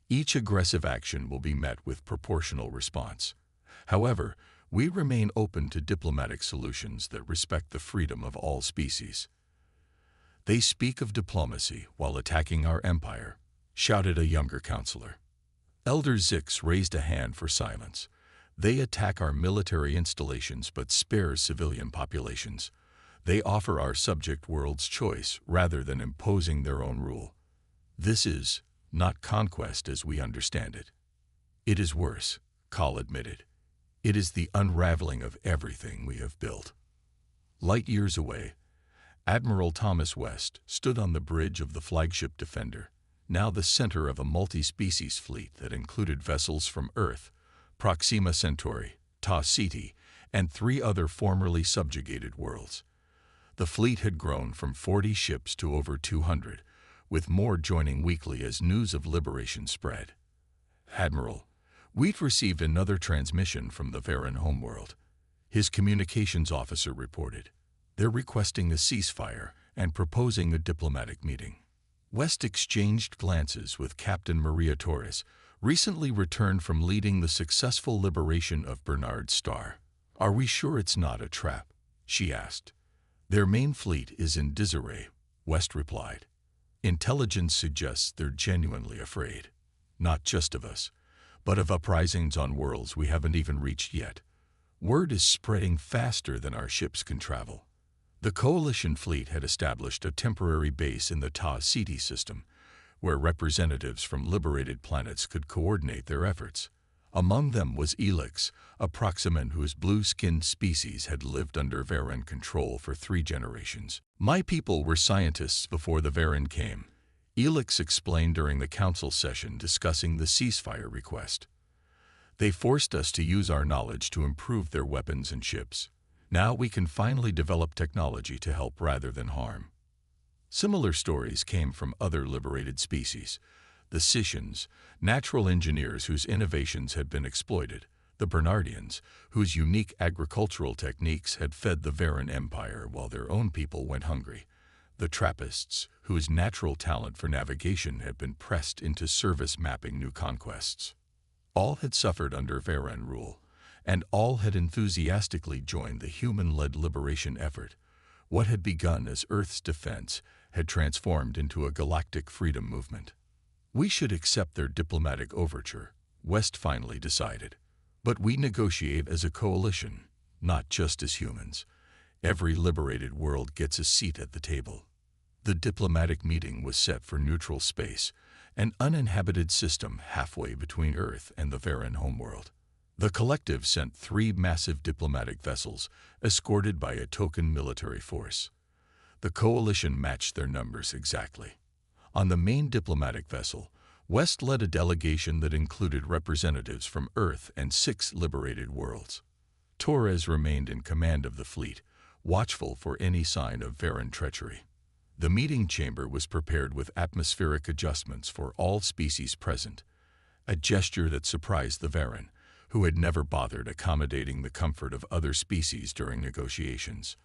Each aggressive action will be met with proportional response. However, we remain open to diplomatic solutions that respect the freedom of all species. They speak of diplomacy while attacking our empire, shouted a younger counselor. Elder Zix raised a hand for silence. They attack our military installations but spare civilian populations. They offer our subject worlds choice rather than imposing their own rule. This is not conquest as we understand it. It is worse, Cole admitted. It is the unraveling of everything we have built. Light years away, Admiral Thomas West stood on the bridge of the flagship Defender, now the center of a multi-species fleet that included vessels from Earth, Proxima Centauri, Ta Ceti, and 3 other formerly subjugated worlds. The fleet had grown from 40 ships to over 200, with more joining weekly as news of liberation spread. Admiral, we'd received another transmission from the Varen homeworld. His communications officer reported. They're requesting a ceasefire and proposing a diplomatic meeting. West exchanged glances with Captain Maria Torres, recently returned from leading the successful liberation of Bernard Star. Are we sure it's not a trap? She asked. Their main fleet is in disarray, West replied. Intelligence suggests they're genuinely afraid, not just of us, but of uprisings on worlds we haven't even reached yet. Word is spreading faster than our ships can travel. The coalition fleet had established a temporary base in the Ta Ceti system, where representatives from liberated planets could coordinate their efforts. Among them was Elix, a Proximan whose blue-skinned species had lived under Varen control for 3 generations. My people were scientists before the Varen came, Elix explained during the council session discussing the ceasefire request. They forced us to use our knowledge to improve their weapons and ships. Now we can finally develop technology to help rather than harm. Similar stories came from other liberated species. The Scythians, natural engineers whose innovations had been exploited. The Bernardians, whose unique agricultural techniques had fed the Varen Empire while their own people went hungry. The Trappists, whose natural talent for navigation had been pressed into service mapping new conquests. All had suffered under Varen rule, and all had enthusiastically joined the human-led liberation effort. What had begun as Earth's defense had transformed into a galactic freedom movement. We should accept their diplomatic overture, West finally decided. But we negotiate as a coalition, not just as humans. Every liberated world gets a seat at the table. The diplomatic meeting was set for neutral space, an uninhabited system halfway between Earth and the Varan homeworld. The collective sent 3 massive diplomatic vessels, escorted by a token military force. The coalition matched their numbers exactly. On the main diplomatic vessel, West led a delegation that included representatives from Earth and 6 liberated worlds. Torres remained in command of the fleet, watchful for any sign of Varan treachery. The meeting chamber was prepared with atmospheric adjustments for all species present, a gesture that surprised the Varan, who had never bothered accommodating the comfort of other species during negotiations.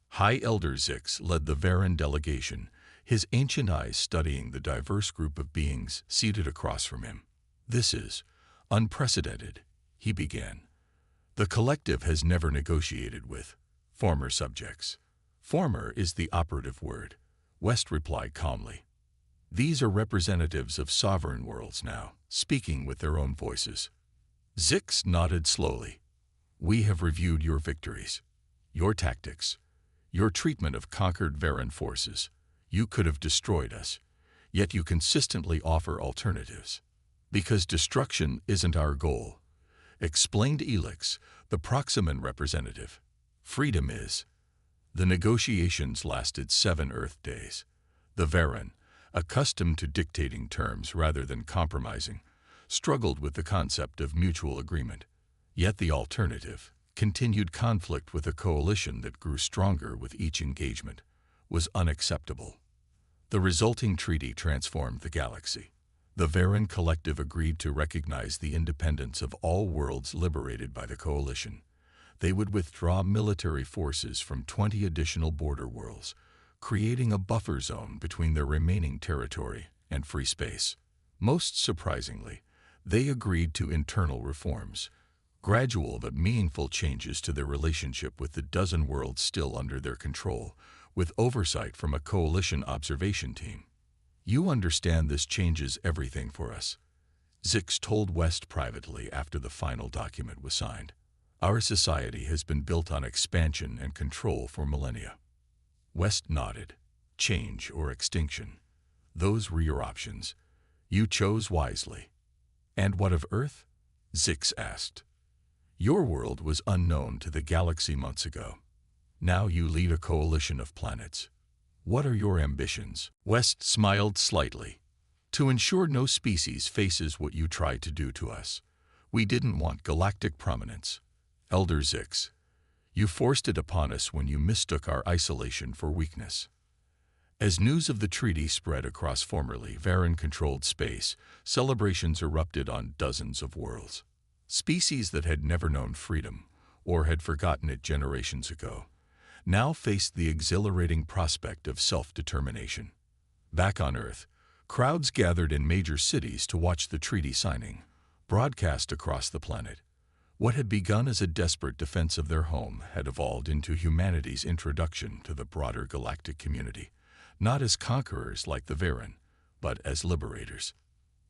High Elder Zix led the Varan delegation, his ancient eyes studying the diverse group of beings seated across from him. "This is unprecedented," he began. "The collective has never negotiated with former subjects." "Former is the operative word," West replied calmly. "These are representatives of sovereign worlds now, speaking with their own voices." Zix nodded slowly. "We have reviewed your victories, your tactics, your treatment of conquered Varan forces. You could have destroyed us, yet you consistently offer alternatives. Because destruction isn't our goal," explained Elix, the Proximan representative. "Freedom is." The negotiations lasted 7 Earth days. The Varan, accustomed to dictating terms rather than compromising, struggled with the concept of mutual agreement. Yet the alternative, continued conflict with a coalition that grew stronger with each engagement, was unacceptable. The resulting treaty transformed the galaxy. The Varan collective agreed to recognize the independence of all worlds liberated by the coalition. They would withdraw military forces from 20 additional border worlds, creating a buffer zone between their remaining territory and free space. Most surprisingly, they agreed to internal reforms, gradual but meaningful changes to their relationship with the dozen worlds still under their control, with oversight from a coalition observation team. "You understand this changes everything for us," Zix told West privately after the final document was signed. "Our society has been built on expansion and control for millennia." West nodded. "Change or extinction. Those were your options. You chose wisely." "And what of Earth?" Zix asked. "Your world was unknown to the galaxy months ago. Now you lead a coalition of planets. What are your ambitions?" West smiled slightly. "To ensure no species faces what you tried to do to us. We didn't want galactic prominence. Elder Zix, you forced it upon us when you mistook our isolation for weakness." As news of the treaty spread across formerly Varan-controlled space, celebrations erupted on dozens of worlds. Species that had never known freedom, or had forgotten it generations ago, now faced the exhilarating prospect of self-determination. Back on Earth, crowds gathered in major cities to watch the treaty signing, broadcast across the planet. What had begun as a desperate defense of their home had evolved into humanity's introduction to the broader galactic community, not as conquerors like the Varan, but as liberators.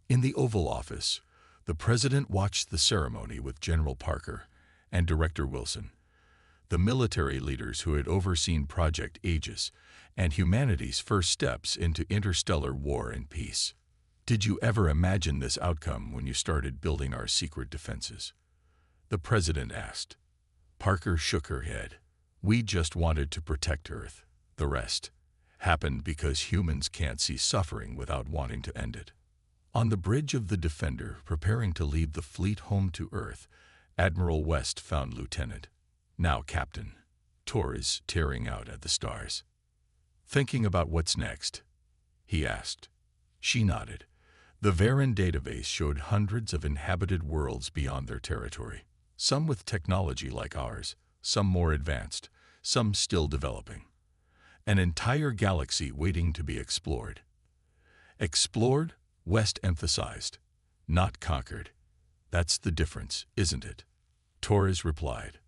In the Oval Office, the President watched the ceremony with General Parker and Director Wilson, the military leaders who had overseen Project Aegis and humanity's first steps into interstellar war and peace. "Did you ever imagine this outcome when you started building our secret defenses?" the President asked. Parker shook her head. "We just wanted to protect Earth. The rest happened because humans can't see suffering without wanting to end it." On the bridge of the Defender, preparing to lead the fleet home to Earth, Admiral West found Lieutenant, now Captain, Torres staring out at the stars. "Thinking about what's next?" he asked. She nodded. The Varan database showed hundreds of inhabited worlds beyond their territory, some with technology like ours, some more advanced, some still developing. An entire galaxy waiting to be explored. Explored, West emphasized, not conquered. "That's the difference, isn't it?" Torres replied.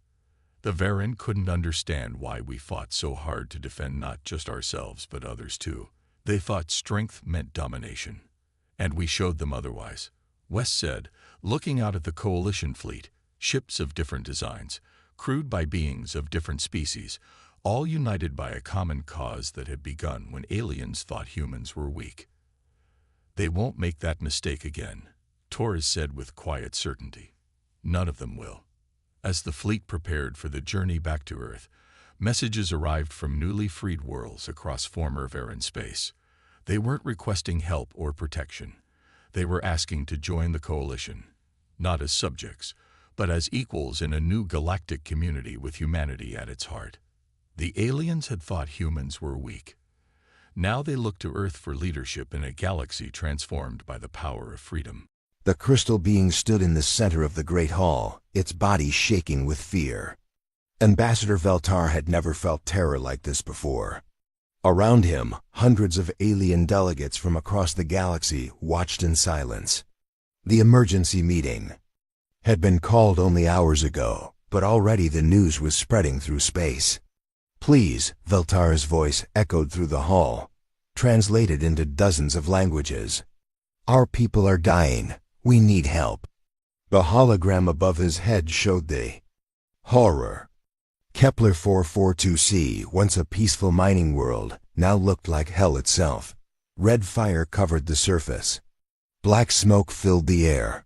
"The Varan couldn't understand why we fought so hard to defend not just ourselves but others too. They thought strength meant domination. And we showed them otherwise," West said, looking out at the coalition fleet, ships of different designs, crewed by beings of different species, all united by a common cause that had begun when aliens thought humans were weak. "They won't make that mistake again," Torres said with quiet certainty. "None of them will." As the fleet prepared for the journey back to Earth, messages arrived from newly freed worlds across former Varan space. They weren't requesting help or protection. They were asking to join the coalition, not as subjects, but as equals in a new galactic community with humanity at its heart. The aliens had thought humans were weak. Now they looked to Earth for leadership in a galaxy transformed by the power of freedom. The crystal being stood in the center of the Great Hall, its body shaking with fear. Ambassador Veltar had never felt terror like this before. Around him, hundreds of alien delegates from across the galaxy watched in silence. The emergency meeting had been called only hours ago, but already the news was spreading through space. "Please," Veltar's voice echoed through the hall, translated into dozens of languages. "Our people are dying. We need help." The hologram above his head showed the horror. Kepler 442c, once a peaceful mining world, now looked like hell itself. Red fire covered the surface. Black smoke filled the air.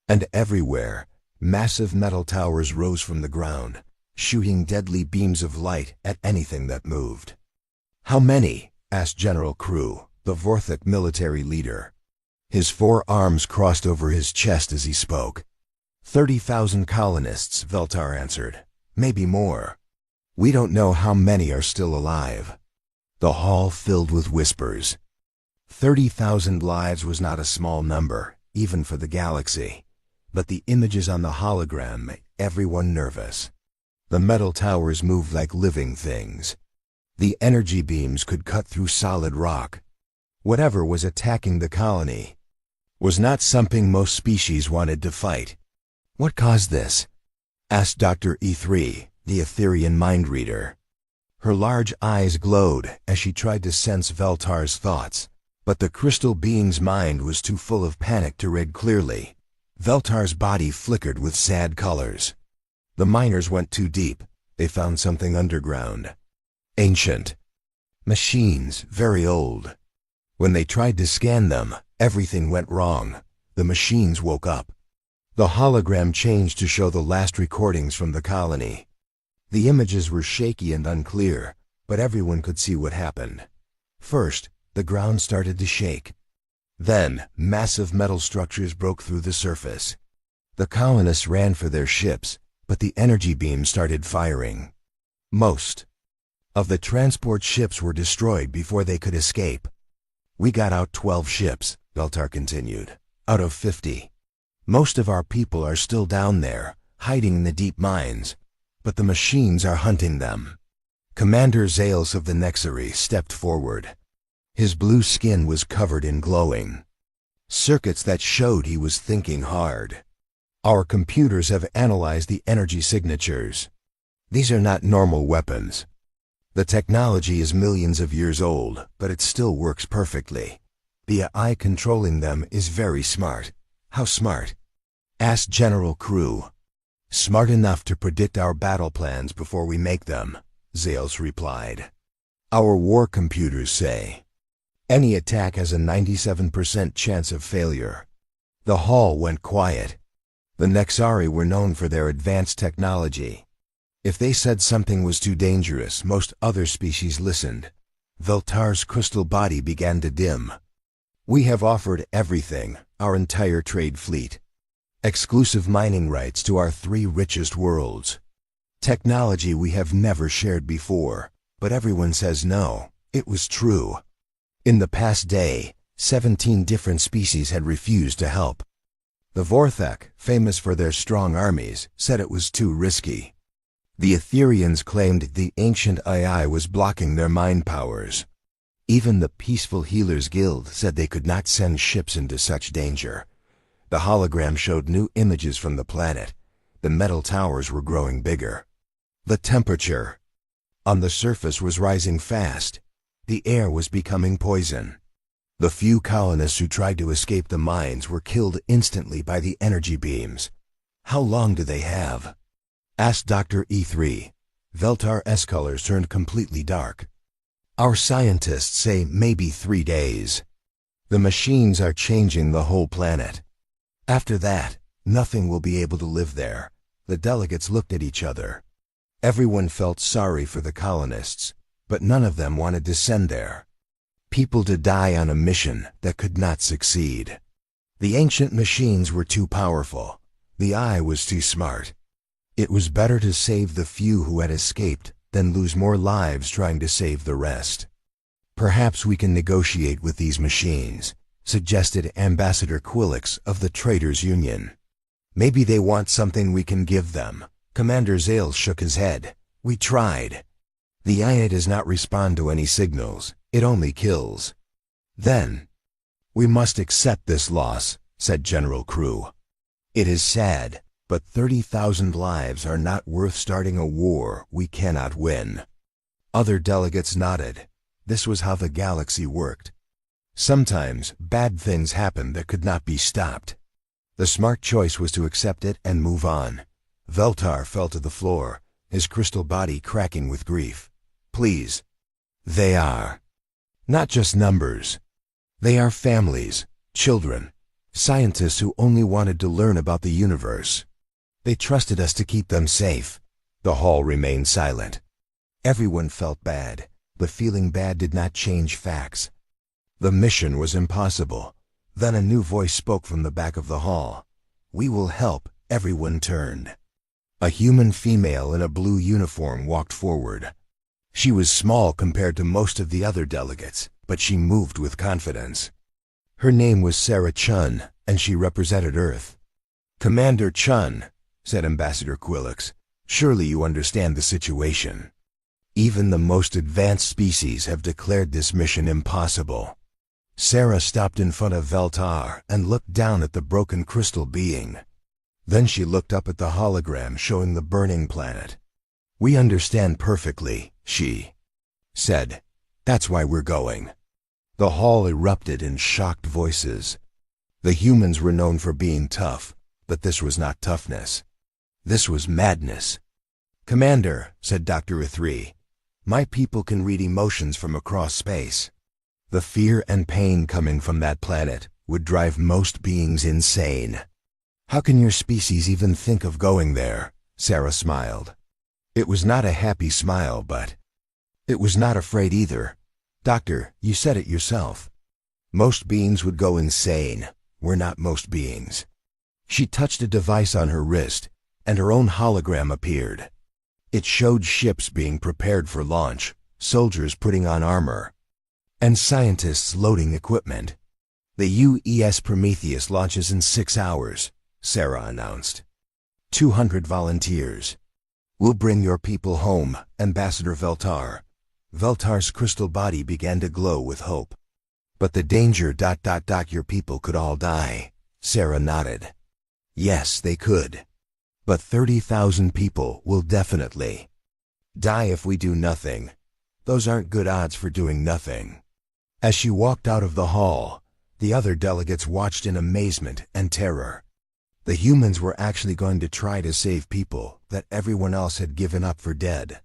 And everywhere, massive metal towers rose from the ground, shooting deadly beams of light at anything that moved. "How many?" asked General Crew, the Vorthok military leader. His 4 arms crossed over his chest as he spoke. 30,000 colonists, Veltar answered. "Maybe more. We don't know how many are still alive." The hall filled with whispers. 30,000 lives was not a small number, even for the galaxy. But the images on the hologram made everyone nervous. The metal towers moved like living things. The energy beams could cut through solid rock. Whatever was attacking the colony was not something most species wanted to fight. "What caused this?" asked Dr. E3, the Etherean mind reader. Her large eyes glowed as she tried to sense Veltar's thoughts, but the crystal being's mind was too full of panic to read clearly. Veltar's body flickered with sad colors. The miners went too deep. They found something underground. Ancient machines, very old. When they tried to scan them, everything went wrong. The machines woke up. The hologram changed to show the last recordings from the colony. The images were shaky and unclear, but everyone could see what happened. First, the ground started to shake. Then, massive metal structures broke through the surface. The colonists ran for their ships, but the energy beams started firing. Most of the transport ships were destroyed before they could escape. "We got out 12 ships," Veltar continued, "out of 50. Most of our people are still down there, hiding in the deep mines, but the machines are hunting them." Commander Zales of the Nexari stepped forward. His blue skin was covered in glowing circuits that showed he was thinking hard. "Our computers have analyzed the energy signatures. These are not normal weapons. The technology is millions of years old, but it still works perfectly. The AI controlling them is very smart." "How smart?" asked General Crew. "Smart enough to predict our battle plans before we make them," Zales replied. "Our war computers say any attack has a 97% chance of failure." The hall went quiet. The Nexari were known for their advanced technology. If they said something was too dangerous, most other species listened. Veltar's crystal body began to dim. "We have offered everything, our entire trade fleet. Exclusive mining rights to our 3 richest worlds. Technology we have never shared before, but everyone says no." It was true. In the past day, 17 different species had refused to help. The Vorthok, famous for their strong armies, said it was too risky. The Etherians claimed the ancient AI was blocking their mind powers. Even the Peaceful Healers Guild said they could not send ships into such danger. The hologram showed new images from the planet. The metal towers were growing bigger. The temperature on the surface was rising fast. The air was becoming poison. The few colonists who tried to escape the mines were killed instantly by the energy beams. "How long do they have?" asked Dr. E3. Veltar-S colors turned completely dark. Our scientists say maybe 3 days. The machines are changing the whole planet. After that, nothing will be able to live there. The delegates looked at each other. Everyone felt sorry for the colonists, but none of them wanted to send there. People to die on a mission that could not succeed. The ancient machines were too powerful. The Eye was too smart. It was better to save the few who had escaped than lose more lives trying to save the rest. Perhaps we can negotiate with these machines, suggested Ambassador Quillix of the Traders Union. Maybe they want something we can give them. Commander Zales shook his head. We tried. The Eye does not respond to any signals. It only kills. Then, we must accept this loss, said General Crew. It is sad, but 30,000 lives are not worth starting a war we cannot win. Other delegates nodded. This was how the galaxy worked. Sometimes bad things happened that could not be stopped. The smart choice was to accept it and move on. Veltar fell to the floor, his crystal body cracking with grief. Please. They are. Not just numbers. They are families, children, scientists who only wanted to learn about the universe. They trusted us to keep them safe. The hall remained silent. Everyone felt bad, but feeling bad did not change facts. The mission was impossible. Then a new voice spoke from the back of the hall. We will help. Everyone turned. A human female in a blue uniform walked forward. She was small compared to most of the other delegates, but she moved with confidence. Her name was Sarah Chun, and she represented Earth. Commander Chun, said Ambassador Quillix, surely you understand the situation. Even the most advanced species have declared this mission impossible. Sarah stopped in front of Veltar and looked down at the broken crystal being. Then she looked up at the hologram showing the burning planet. We understand perfectly, she said. That's why we're going. The hall erupted in shocked voices. The humans were known for being tough, but this was not toughness. This was madness. Commander, said Dr. Ithri, my people can read emotions from across space. The fear and pain coming from that planet would drive most beings insane. How can your species even think of going there? Sarah smiled. It was not a happy smile, but it was not afraid either. Doctor, you said it yourself. Most beings would go insane. We're not most beings. She touched a device on her wrist, and her own hologram appeared. It showed ships being prepared for launch, soldiers putting on armor, and scientists loading equipment. The UES Prometheus launches in 6 hours, Sarah announced. 200 volunteers. We'll bring your people home, Ambassador Veltar. Veltar's crystal body began to glow with hope. But the danger... Your people could all die. Sarah nodded. Yes, they could. But 30,000 people will definitely die if we do nothing. Those aren't good odds for doing nothing. As she walked out of the hall, the other delegates watched in amazement and terror. The humans were actually going to try to save people that everyone else had given up for dead.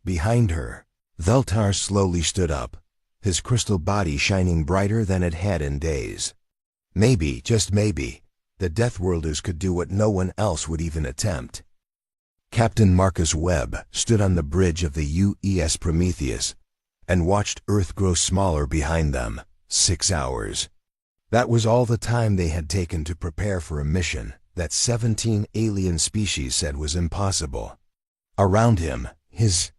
Behind her, Veltar slowly stood up, his crystal body shining brighter than it had in days. Maybe, just maybe, the Deathworlders could do what no one else would even attempt. Captain Marcus Webb stood on the bridge of the UES Prometheus and watched Earth grow smaller behind them. 6 hours. That was all the time they had taken to prepare for a mission that 17 alien species said was impossible. Around him, his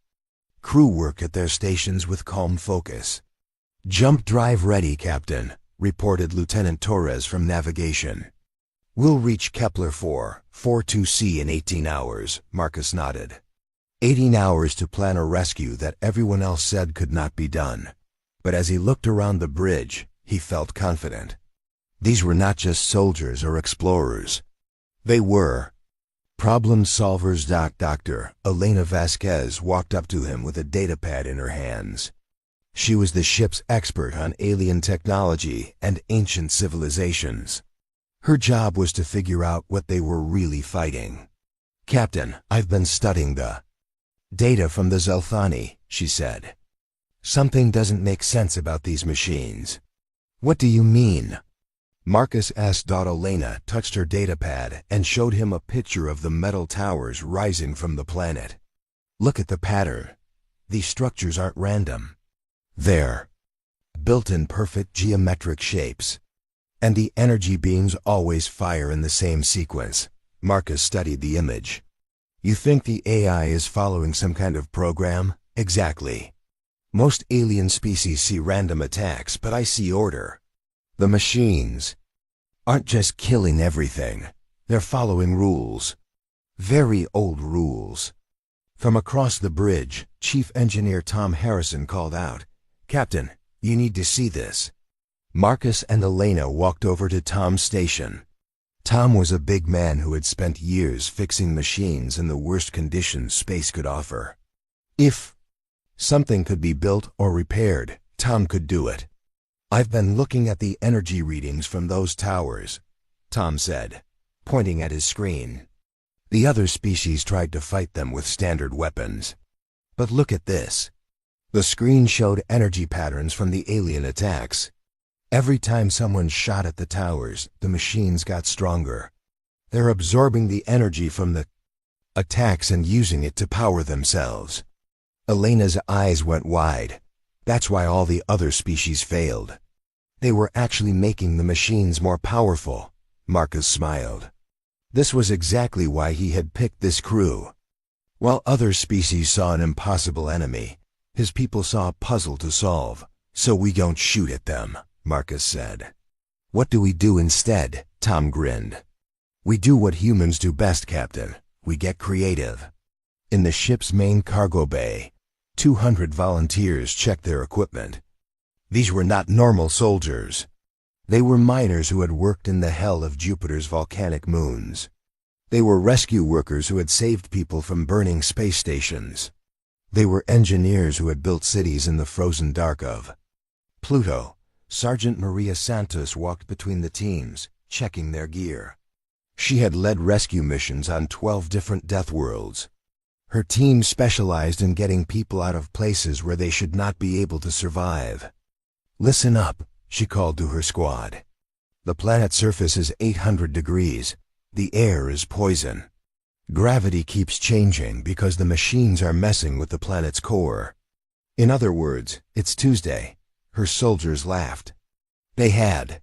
crew worked at their stations with calm focus. Jump drive ready, Captain, reported Lieutenant Torres from navigation. We'll reach Kepler 442c in 18 hours, Marcus nodded. 18 hours to plan a rescue that everyone else said could not be done. But as he looked around the bridge, he felt confident. These were not just soldiers or explorers. They were problem solvers. Dr. Elena Vasquez walked up to him with a datapad in her hands. She was the ship's expert on alien technology and ancient civilizations. Her job was to figure out what they were really fighting. Captain, I've been studying the Data from the Zelthani, she said. Something doesn't make sense about these machines. What do you mean? Marcus asked. Elena touched her datapad and showed him a picture of the metal towers rising from the planet. Look at the pattern. These structures aren't random. They're built in perfect geometric shapes. And the energy beams always fire in the same sequence. Marcus studied the image. You think the AI is following some kind of program? Exactly. Most alien species see random attacks, but I see order. The machines aren't just killing everything. They're following rules. Very old rules. From across the bridge, Chief Engineer Tom Harrison called out, "Captain, you need to see this." Marcus and Elena walked over to Tom's station. Tom was a big man who had spent years fixing machines in the worst conditions space could offer. If something could be built or repaired, Tom could do it. "I've been looking at the energy readings from those towers," Tom said, pointing at his screen. "The other species tried to fight them with standard weapons. But look at this." The screen showed energy patterns from the alien attacks. Every time someone shot at the towers, the machines got stronger. They're absorbing the energy from the attacks and using it to power themselves. Elena's eyes went wide. That's why all the other species failed. They were actually making the machines more powerful. Marcus smiled. This was exactly why he had picked this crew. While other species saw an impossible enemy, his people saw a puzzle to solve. "So we don't shoot at them," Marcus said. "What do we do instead?" Tom grinned. "We do what humans do best, Captain. We get creative." In the ship's main cargo bay, 200 volunteers checked their equipment. These were not normal soldiers. They were miners who had worked in the hell of Jupiter's volcanic moons. They were rescue workers who had saved people from burning space stations. They were engineers who had built cities in the frozen dark of Pluto. Sergeant Maria Santos walked between the teams, checking their gear. She had led rescue missions on 12 different death worlds. Her team specialized in getting people out of places where they should not be able to survive. "Listen up," she called to her squad. "The planet's surface is 800 degrees. The air is poison. Gravity keeps changing because the machines are messing with the planet's core. In other words, it's Tuesday." Her soldiers laughed. They had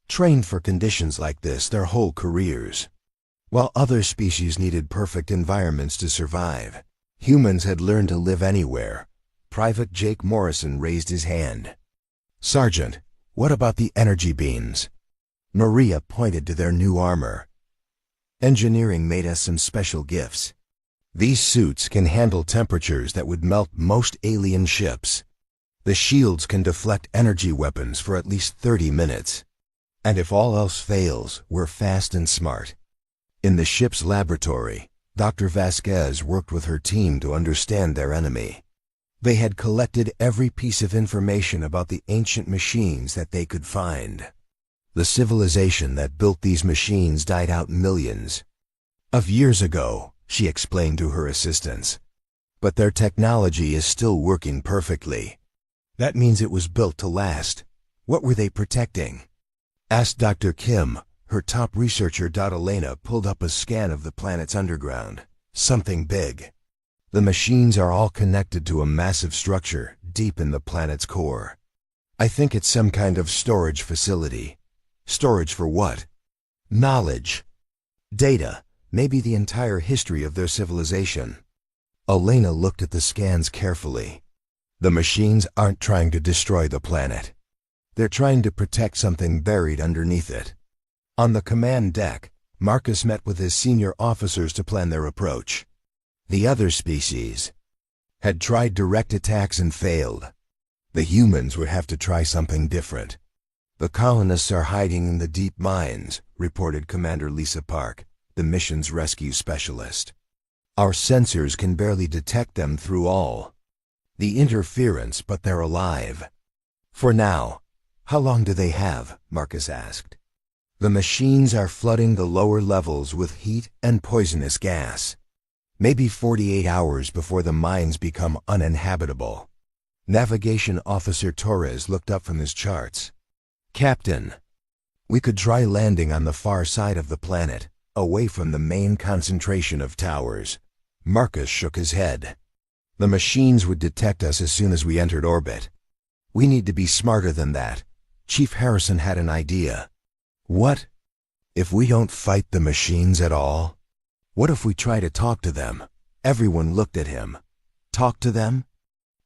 trained for conditions like this their whole careers. While other species needed perfect environments to survive, humans had learned to live anywhere. Private Jake Morrison raised his hand. "Sergeant, what about the energy beams?" Maria pointed to their new armor. "Engineering made us some special gifts. These suits can handle temperatures that would melt most alien ships. The shields can deflect energy weapons for at least 30 minutes. And if all else fails, we're fast and smart." In the ship's laboratory, Dr. Vasquez worked with her team to understand their enemy. They had collected every piece of information about the ancient machines that they could find. The civilization that built these machines died out millions of years ago, she explained to her assistants. But their technology is still working perfectly. That means it was built to last. What were they protecting? Asked Dr. Kim. Her top researcher. Elena pulled up a scan of the planet's underground. Something big. The machines are all connected to a massive structure deep in the planet's core. I think it's some kind of storage facility. Storage for what? Knowledge. Data. Maybe the entire history of their civilization. Elena looked at the scans carefully. The machines aren't trying to destroy the planet. They're trying to protect something buried underneath it. On the command deck, Marcus met with his senior officers to plan their approach. The other species had tried direct attacks and failed. The humans would have to try something different. "The colonists are hiding in the deep mines," reported Commander Lisa Park, the mission's rescue specialist. "Our sensors can barely detect them through all the interference, but they're alive. For now." "How long do they have?" Marcus asked. "The machines are flooding the lower levels with heat and poisonous gas. Maybe 48 hours before the mines become uninhabitable. Navigation Officer Torres looked up from his charts. Captain, we could try landing on the far side of the planet, away from the main concentration of towers. Marcus shook his head. The machines would detect us as soon as we entered orbit. We need to be smarter than that. Chief Harrison had an idea. What? If we don't fight the machines at all? What if we try to talk to them? Everyone looked at him. Talk to them?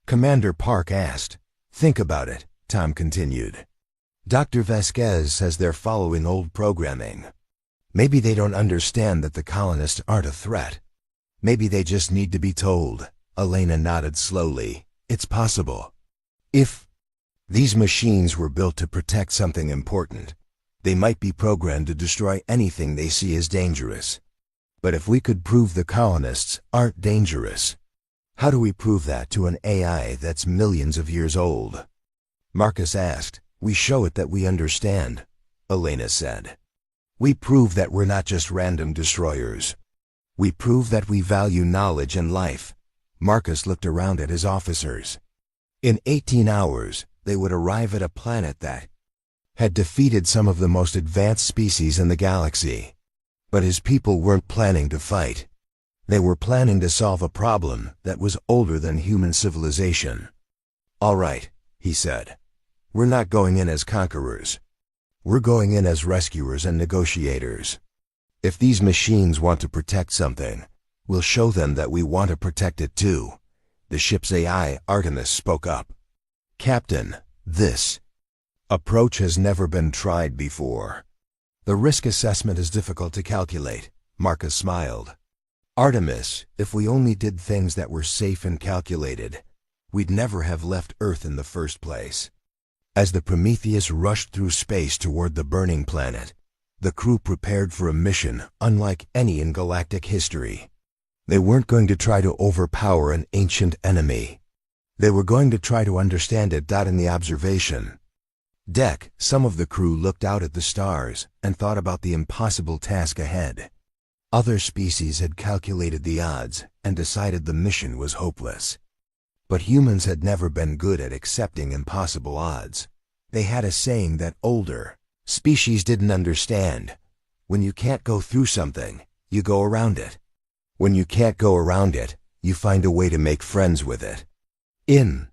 Commander Park asked. Think about it, Tom continued. Dr. Vasquez says they're following old programming. Maybe they don't understand that the colonists aren't a threat. Maybe they just need to be told. Elena nodded slowly. It's possible. If these machines were built to protect something important, they might be programmed to destroy anything they see as dangerous. But if we could prove the colonists aren't dangerous, how do we prove that to an AI that's millions of years old? Marcus asked. We show it that we understand, Elena said. We prove that we're not just random destroyers. We prove that we value knowledge and life. Marcus looked around at his officers. In 18 hours, they would arrive at a planet that had defeated some of the most advanced species in the galaxy. But his people weren't planning to fight. They were planning to solve a problem that was older than human civilization. All right, he said. We're not going in as conquerors. We're going in as rescuers and negotiators. If these machines want to protect something, we'll show them that we want to protect it too. The ship's AI, Artemis, spoke up. Captain, this approach has never been tried before. The risk assessment is difficult to calculate, Marcus smiled. Artemis, if we only did things that were safe and calculated, we'd never have left Earth in the first place. As the Prometheus rushed through space toward the burning planet, the crew prepared for a mission unlike any in galactic history. They weren't going to try to overpower an ancient enemy. They were going to try to understand it. In the observation deck, some of the crew looked out at the stars and thought about the impossible task ahead. Other species had calculated the odds and decided the mission was hopeless. But humans had never been good at accepting impossible odds. They had a saying that older species didn't understand. When you can't go through something, you go around it. When you can't go around it, you find a way to make friends with it. In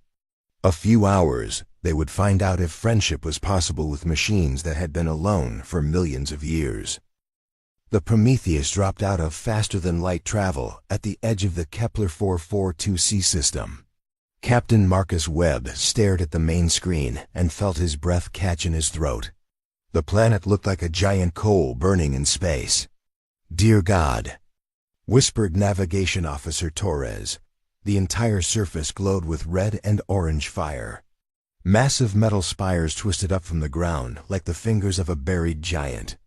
a few hours, they would find out if friendship was possible with machines that had been alone for millions of years. The Prometheus dropped out of faster-than-light travel at the edge of the Kepler 442c system. Captain Marcus Webb stared at the main screen and felt his breath catch in his throat. The planet looked like a giant coal burning in space. "Dear God," whispered Navigation Officer Torres. The entire surface glowed with red and orange fire. Massive metal spires twisted up from the ground like the fingers of a buried giant.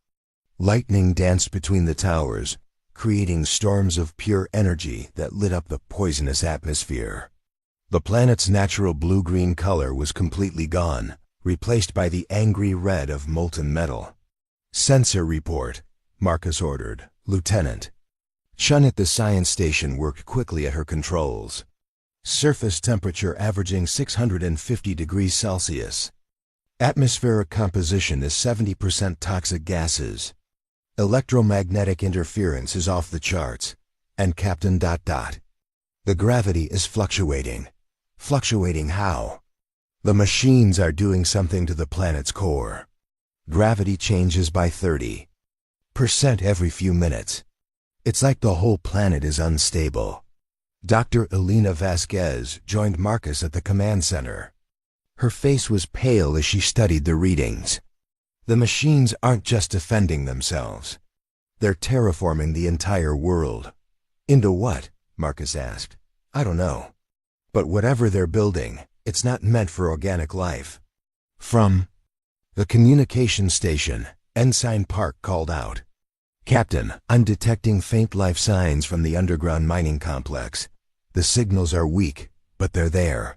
Lightning danced between the towers, creating storms of pure energy that lit up the poisonous atmosphere. The planet's natural blue-green color was completely gone, replaced by the angry red of molten metal. "Sensor report," Marcus ordered. "Lieutenant." Chun at the science station worked quickly at her controls. Surface temperature averaging 650 degrees Celsius. Atmospheric composition is 70% toxic gases. Electromagnetic interference is off the charts. And Captain ... The gravity is fluctuating. Fluctuating how? The machines are doing something to the planet's core. Gravity changes by 30% every few minutes. It's like the whole planet is unstable. Dr. Elena Vasquez joined Marcus at the command center. Her face was pale as she studied the readings. The machines aren't just defending themselves. They're terraforming the entire world. Into what? Marcus asked. I don't know. But whatever they're building, it's not meant for organic life. From the communication station, Ensign Park called out. Captain, I'm detecting faint life signs from the underground mining complex. The signals are weak, but they're there.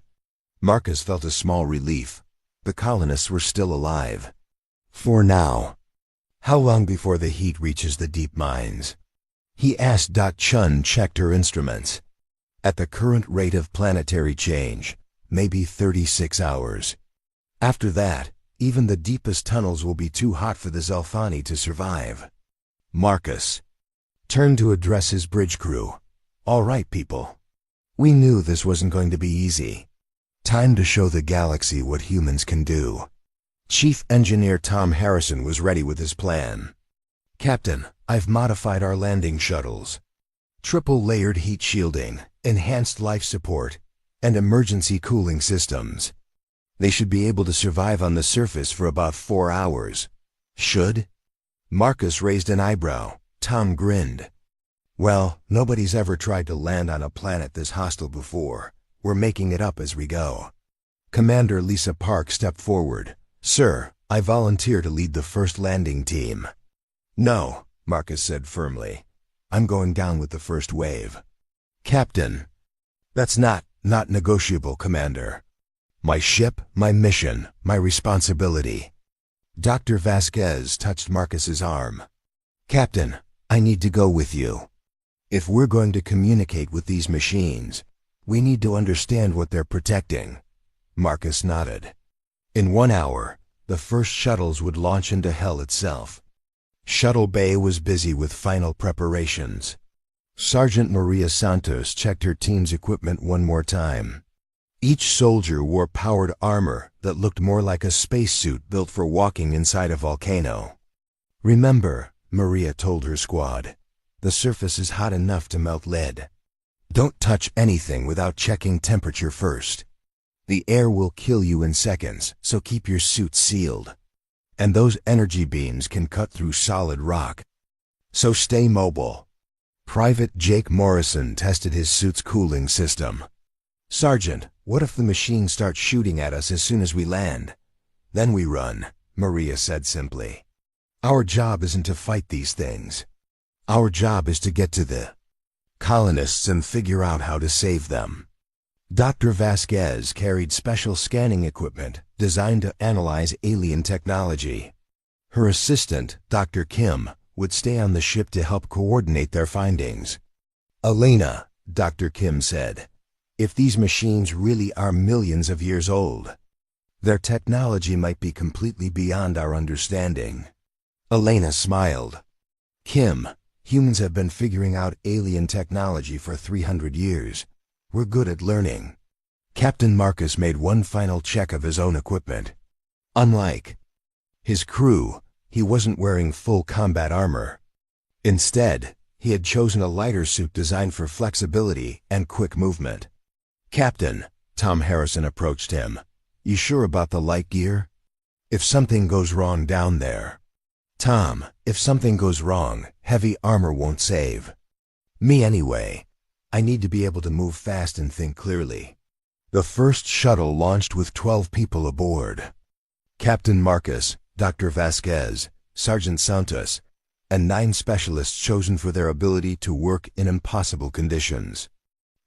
Marcus felt a small relief. The colonists were still alive. For now. How long before the heat reaches the deep mines? he asked. Chun checked her instruments. At the current rate of planetary change, maybe 36 hours. After that, even the deepest tunnels will be too hot for the Zelfani to survive. Marcus turned to address his bridge crew. All right, people. We knew this wasn't going to be easy. Time to show the galaxy what humans can do. Chief Engineer Tom Harrison was ready with his plan. Captain, I've modified our landing shuttles. Triple-layered heat shielding, enhanced life support, and emergency cooling systems. They should be able to survive on the surface for about 4 hours. Should? Marcus raised an eyebrow. Tom grinned. Well, nobody's ever tried to land on a planet this hostile before. We're making it up as we go. Commander Lisa Park stepped forward. Sir, I volunteer to lead the first landing team. No, Marcus said firmly. I'm going down with the first wave. Captain, that's not negotiable, Commander. My ship, my mission, my responsibility. Dr. Vasquez touched Marcus's arm. Captain, I need to go with you. If we're going to communicate with these machines, we need to understand what they're protecting. Marcus nodded. In 1 hour, the first shuttles would launch into hell itself. Shuttle Bay was busy with final preparations. Sergeant Maria Santos checked her team's equipment one more time. Each soldier wore powered armor that looked more like a spacesuit built for walking inside a volcano. Remember, Maria told her squad, the surface is hot enough to melt lead. Don't touch anything without checking temperature first. The air will kill you in seconds, so keep your suit sealed. And those energy beams can cut through solid rock. So stay mobile. Private Jake Morrison tested his suit's cooling system. Sergeant, what if the machines start shooting at us as soon as we land? Then we run, Maria said simply. Our job isn't to fight these things. Our job is to get to the colonists and figure out how to save them. Dr. Vasquez carried special scanning equipment designed to analyze alien technology. Her assistant, Dr. Kim, would stay on the ship to help coordinate their findings. Elena, Dr. Kim said, if these machines really are millions of years old, their technology might be completely beyond our understanding. Elena smiled. Kim, humans have been figuring out alien technology for 300 years. We're good at learning. Captain Marcus made one final check of his own equipment. Unlike his crew, he wasn't wearing full combat armor. Instead, he had chosen a lighter suit designed for flexibility and quick movement. Captain, Tom Harrison approached him. You sure about the light gear? If something goes wrong down there. Tom, if something goes wrong, heavy armor won't save. Me anyway. I need to be able to move fast and think clearly. The first shuttle launched with 12 people aboard. Captain Marcus, Dr. Vasquez, Sergeant Santos, and 9 specialists chosen for their ability to work in impossible conditions.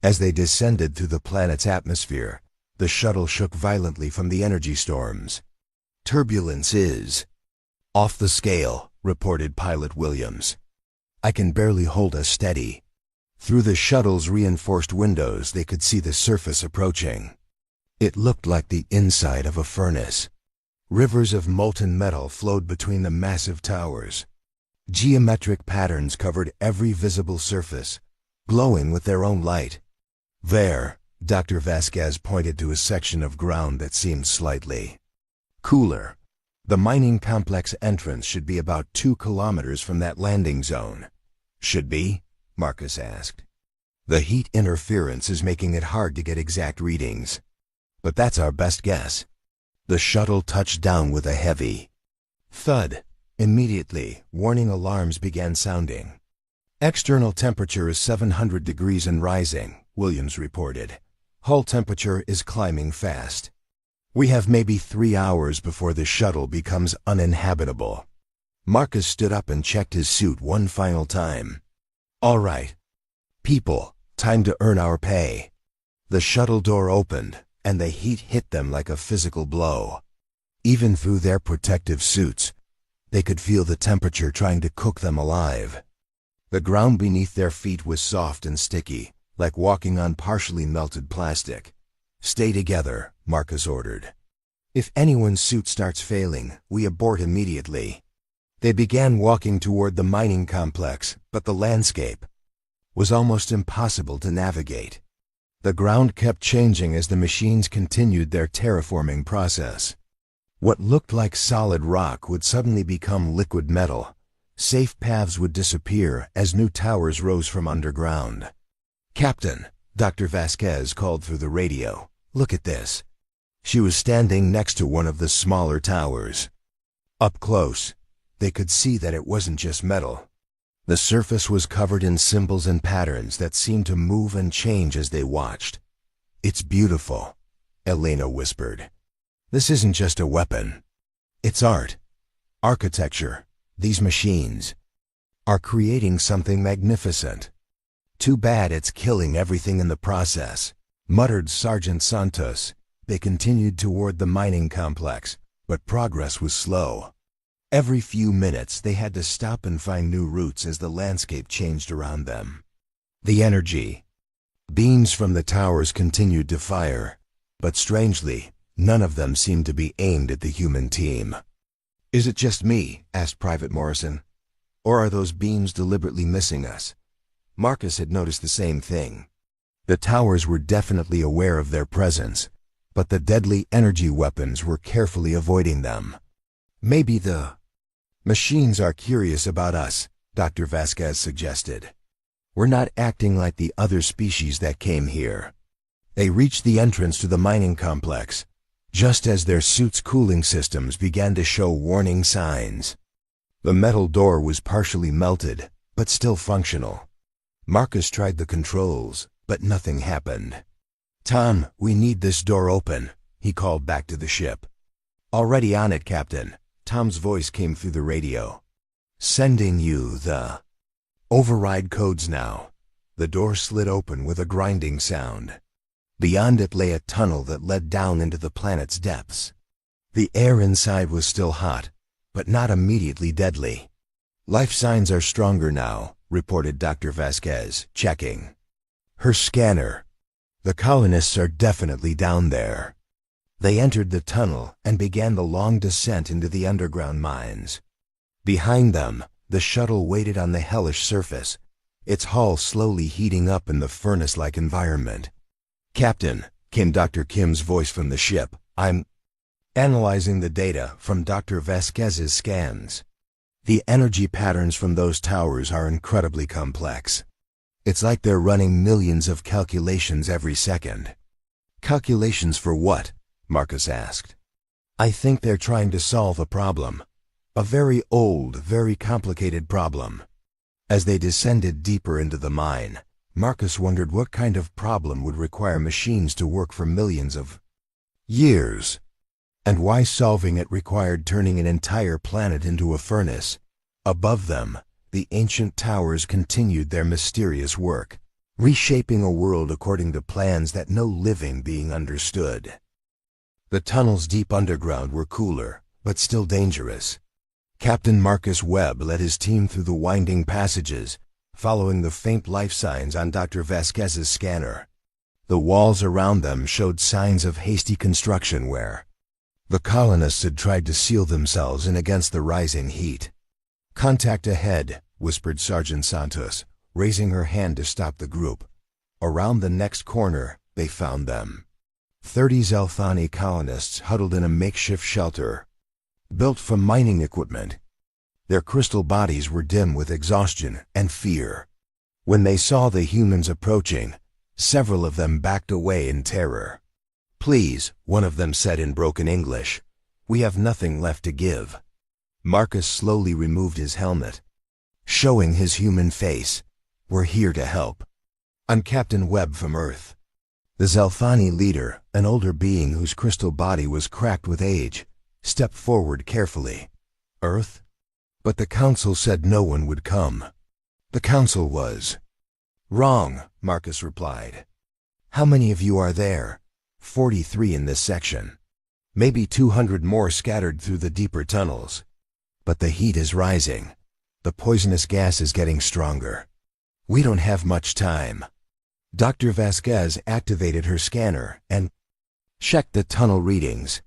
As they descended through the planet's atmosphere, the shuttle shook violently from the energy storms. Turbulence is off the scale, reported Pilot Williams. I can barely hold us steady. Through the shuttle's reinforced windows, they could see the surface approaching. It looked like the inside of a furnace. Rivers of molten metal flowed between the massive towers. Geometric patterns covered every visible surface, glowing with their own light. There, Dr. Vasquez pointed to a section of ground that seemed slightly cooler. The mining complex entrance should be about 2 kilometers from that landing zone. Should be? Marcus asked. The heat interference is making it hard to get exact readings. But that's our best guess. The shuttle touched down with a heavy thud. Immediately, warning alarms began sounding. External temperature is 700 degrees and rising, Williams reported. Hull temperature is climbing fast. We have maybe 3 hours before the shuttle becomes uninhabitable. Marcus stood up and checked his suit one final time. All right. People, time to earn our pay. The shuttle door opened, and the heat hit them like a physical blow. Even through their protective suits, they could feel the temperature trying to cook them alive. The ground beneath their feet was soft and sticky, like walking on partially melted plastic. "Stay together," Marcus ordered. "If anyone's suit starts failing, we abort immediately." They began walking toward the mining complex, but the landscape was almost impossible to navigate. The ground kept changing as the machines continued their terraforming process. What looked like solid rock would suddenly become liquid metal. Safe paths would disappear as new towers rose from underground. "Captain," Dr. Vasquez called through the radio, "look at this." She was standing next to one of the smaller towers. Up close, they could see that it wasn't just metal. The surface was covered in symbols and patterns that seemed to move and change as they watched. "It's beautiful," Elena whispered. "This isn't just a weapon. It's art, architecture. These machines are creating something magnificent. Too bad it's killing everything in the process," muttered Sergeant Santos. They continued toward the mining complex, but progress was slow. Every few minutes they had to stop and find new routes as the landscape changed around them. The energy beams from the towers continued to fire, but strangely, none of them seemed to be aimed at the human team. "Is it just me?" asked Private Morrison. "Or are those beams deliberately missing us?" Marcus had noticed the same thing. The towers were definitely aware of their presence, but the deadly energy weapons were carefully avoiding them. "Maybe the machines are curious about us," Dr. Vasquez suggested. "We're not acting like the other species that came here." They reached the entrance to the mining complex, just as their suits' cooling systems began to show warning signs. The metal door was partially melted, but still functional. Marcus tried the controls, but nothing happened. "Tom, we need this door open," he called back to the ship. "Already on it, Captain." Tom's voice came through the radio. "Sending you the override codes now." The door slid open with a grinding sound. Beyond it lay a tunnel that led down into the planet's depths. The air inside was still hot, but not immediately deadly. "Life signs are stronger now," reported Dr. Vasquez, checking her scanner. "The colonists are definitely down there." They entered the tunnel and began the long descent into the underground mines. Behind them, the shuttle waited on the hellish surface, its hull slowly heating up in the furnace-like environment. "Captain," came Dr. Kim's voice from the ship, "I'm analyzing the data from Dr. Vasquez's scans. The energy patterns from those towers are incredibly complex. It's like they're running millions of calculations every second." "Calculations for what?" Marcus asked. "I think they're trying to solve a problem. A very old, very complicated problem." As they descended deeper into the mine, Marcus wondered what kind of problem would require machines to work for millions of years, and why solving it required turning an entire planet into a furnace. Above them, the ancient towers continued their mysterious work, reshaping a world according to plans that no living being understood. The tunnels deep underground were cooler, but still dangerous. Captain Marcus Webb led his team through the winding passages, following the faint life signs on Dr. Vasquez's scanner. The walls around them showed signs of hasty construction where the colonists had tried to seal themselves in against the rising heat. "Contact ahead," whispered Sergeant Santos, raising her hand to stop the group. Around the next corner, they found them. 30 Zelthani colonists huddled in a makeshift shelter, built from mining equipment. Their crystal bodies were dim with exhaustion and fear. When they saw the humans approaching, several of them backed away in terror. "Please," one of them said in broken English, "we have nothing left to give." Marcus slowly removed his helmet, showing his human face. "We're here to help. I'm Captain Webb from Earth." The Zelthani leader, an older being whose crystal body was cracked with age, stepped forward carefully. "Earth?" "But the council said no one would come." "The council was wrong," Marcus replied. "How many of you are there?" 43 in this section. Maybe 200 more scattered through the deeper tunnels. But the heat is rising. The poisonous gas is getting stronger. We don't have much time. Dr. Vasquez activated her scanner and checked the tunnel readings.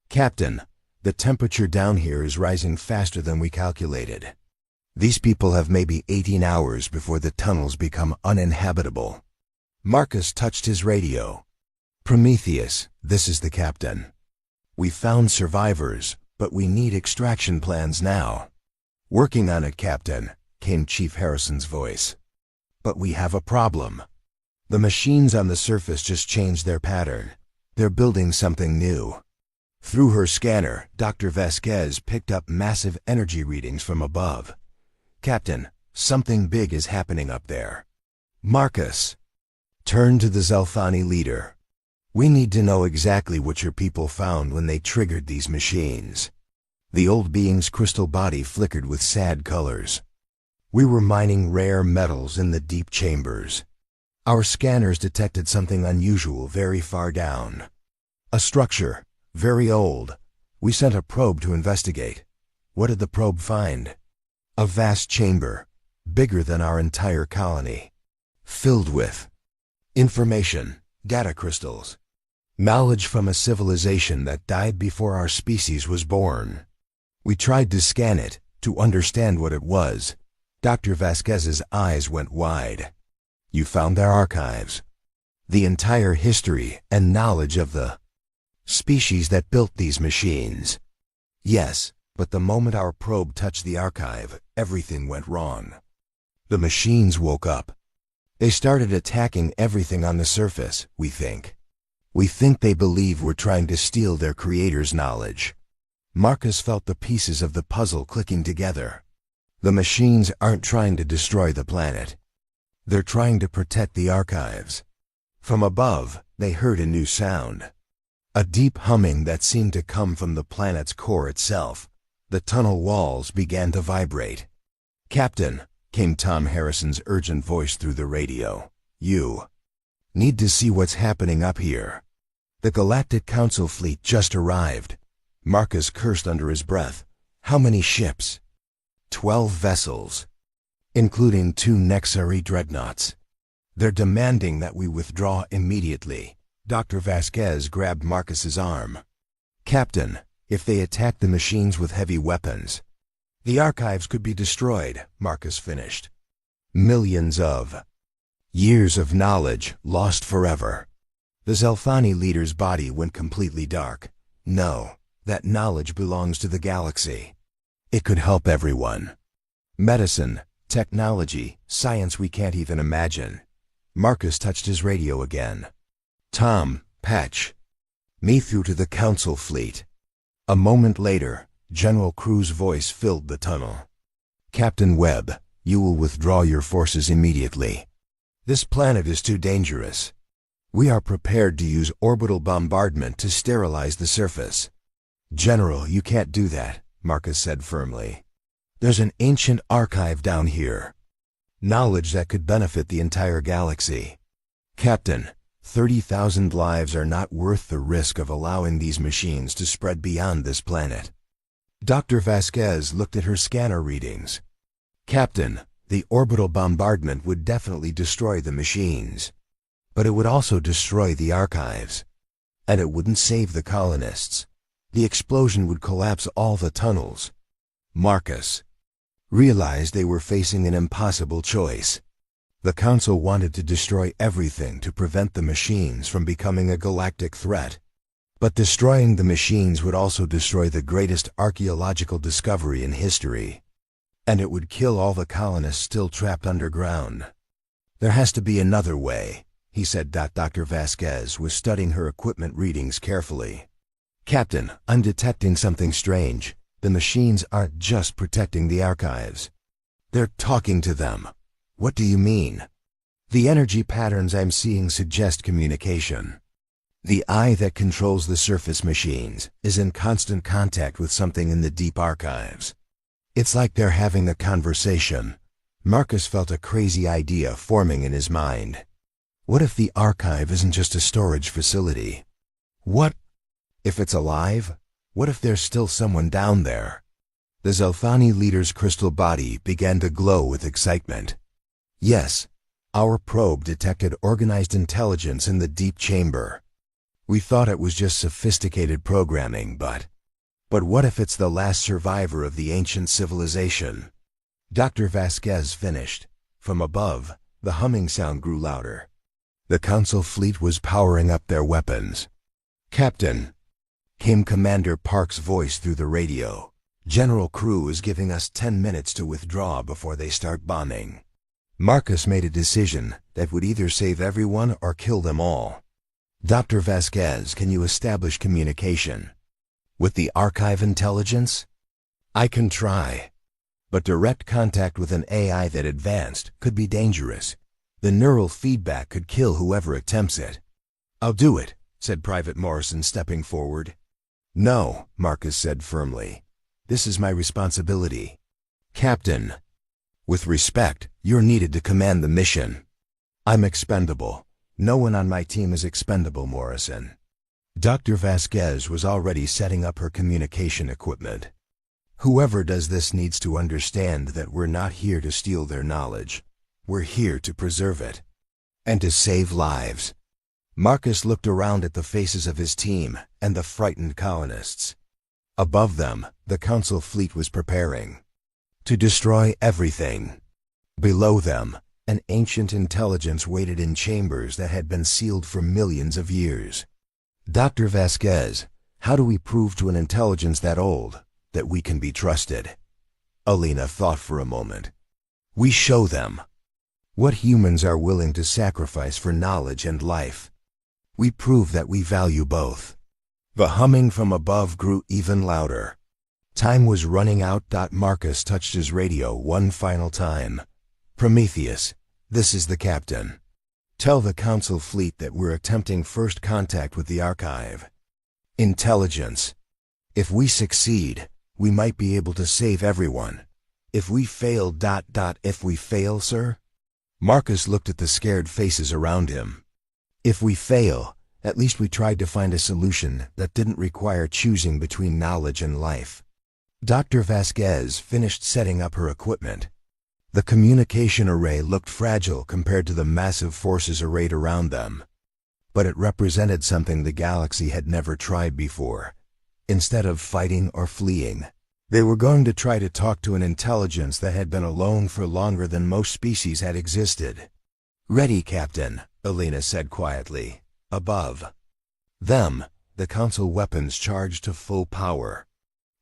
Captain, the temperature down here is rising faster than we calculated. These people have maybe 18 hours before the tunnels become uninhabitable. Marcus touched his radio. Prometheus, this is the captain. We found survivors, but we need extraction plans now. Working on it, Captain, came Chief Harrison's voice. But we have a problem. The machines on the surface just changed their pattern. They're building something new. Through her scanner, Dr. Vasquez picked up massive energy readings from above. Captain, something big is happening up there. Marcus turned to the Zelfani leader. We need to know exactly what your people found when they triggered these machines. The old being's crystal body flickered with sad colors. We were mining rare metals in the deep chambers. Our scanners detected something unusual very far down. A structure, very old. We sent a probe to investigate. What did the probe find? A vast chamber, bigger than our entire colony, filled with information, data crystals, knowledge from a civilization that died before our species was born. We tried to scan it, to understand what it was. Dr. Vasquez's eyes went wide. You found their archives, the entire history and knowledge of the species that built these machines. Yes, but the moment our probe touched the archive, everything went wrong. The machines woke up. They started attacking everything on the surface, we think. We think they believe we're trying to steal their creator's knowledge. Marcus felt the pieces of the puzzle clicking together. The machines aren't trying to destroy the planet. They're trying to protect the archives. From above, they heard a new sound. A deep humming that seemed to come from the planet's core itself. The tunnel walls began to vibrate. Captain, came Tom Harrison's urgent voice through the radio. You need to see what's happening up here. The Galactic Council fleet just arrived. Marcus cursed under his breath. How many ships? 12 vessels, including 2 Nexari dreadnoughts. They're demanding that we withdraw immediately. Dr. Vasquez grabbed Marcus's arm. Captain, if they attack the machines with heavy weapons, the archives could be destroyed, Marcus finished. Millions of years of knowledge lost forever. The Zelfani leader's body went completely dark. No, that knowledge belongs to the galaxy. It could help everyone. Medicine, technology, science we can't even imagine. Marcus touched his radio again. Tom, patch me through to the Council fleet. A moment later, General Crew's voice filled the tunnel. Captain Webb, you will withdraw your forces immediately. This planet is too dangerous. We are prepared to use orbital bombardment to sterilize the surface. General, you can't do that, Marcus said firmly. There's an ancient archive down here. Knowledge that could benefit the entire galaxy. Captain, 30,000 lives are not worth the risk of allowing these machines to spread beyond this planet. Dr. Vasquez looked at her scanner readings. Captain, the orbital bombardment would definitely destroy the machines. But it would also destroy the archives. And it wouldn't save the colonists. The explosion would collapse all the tunnels. Marcus realized they were facing an impossible choice. The Council wanted to destroy everything to prevent the machines from becoming a galactic threat. But destroying the machines would also destroy the greatest archaeological discovery in history. And it would kill all the colonists still trapped underground. There has to be another way, he said. Dr. Vasquez was studying her equipment readings carefully. Captain, I'm detecting something strange. The machines aren't just protecting the archives. They're talking to them. What do you mean? The energy patterns I'm seeing suggest communication. The eye that controls the surface machines is in constant contact with something in the deep archives. It's like they're having a conversation. Marcus felt a crazy idea forming in his mind. What if the archive isn't just a storage facility? What if it's alive? What if there's still someone down there? The Zelthani leader's crystal body began to glow with excitement. Yes, our probe detected organized intelligence in the deep chamber. We thought it was just sophisticated programming, but what if it's the last survivor of the ancient civilization? Dr. Vasquez finished. From above, the humming sound grew louder. The Council fleet was powering up their weapons. "Captain," came Commander Park's voice through the radio. "General Crew is giving us 10 minutes to withdraw before they start bombing." Marcus made a decision that would either save everyone or kill them all. "Dr. Vasquez, can you establish communication with the archive intelligence?" "I can try, but direct contact with an AI that advanced could be dangerous. The neural feedback could kill whoever attempts it." "I'll do it," said Private Morrison, stepping forward. "No," Marcus said firmly. "This is my responsibility." "Captain, with respect, you're needed to command the mission." "I'm expendable. No one on my team is expendable, Morrison." Dr. Vasquez was already setting up her communication equipment. "Whoever does this needs to understand that we're not here to steal their knowledge. We're here to preserve it. And to save lives." Marcus looked around at the faces of his team and the frightened colonists. Above them, the Council fleet was preparing to destroy everything. Below them, an ancient intelligence waited in chambers that had been sealed for millions of years. "Dr. Vasquez, how do we prove to an intelligence that old that we can be trusted?" Alina thought for a moment. "We show them what humans are willing to sacrifice for knowledge and life. We prove that we value both." The humming from above grew even louder. Time was running out. Marcus touched his radio one final time. "Prometheus, this is the captain. Tell the Council fleet that we're attempting first contact with the archive intelligence. If we succeed, we might be able to save everyone. If we fail, If we fail, sir?" Marcus looked at the scared faces around him. "If we fail, at least we tried to find a solution that didn't require choosing between knowledge and life." Dr. Vasquez finished setting up her equipment. The communication array looked fragile compared to the massive forces arrayed around them. But it represented something the galaxy had never tried before. Instead of fighting or fleeing, they were going to try to talk to an intelligence that had been alone for longer than most species had existed. "Ready, Captain," Alina said quietly. Above them, the Council weapons charged to full power.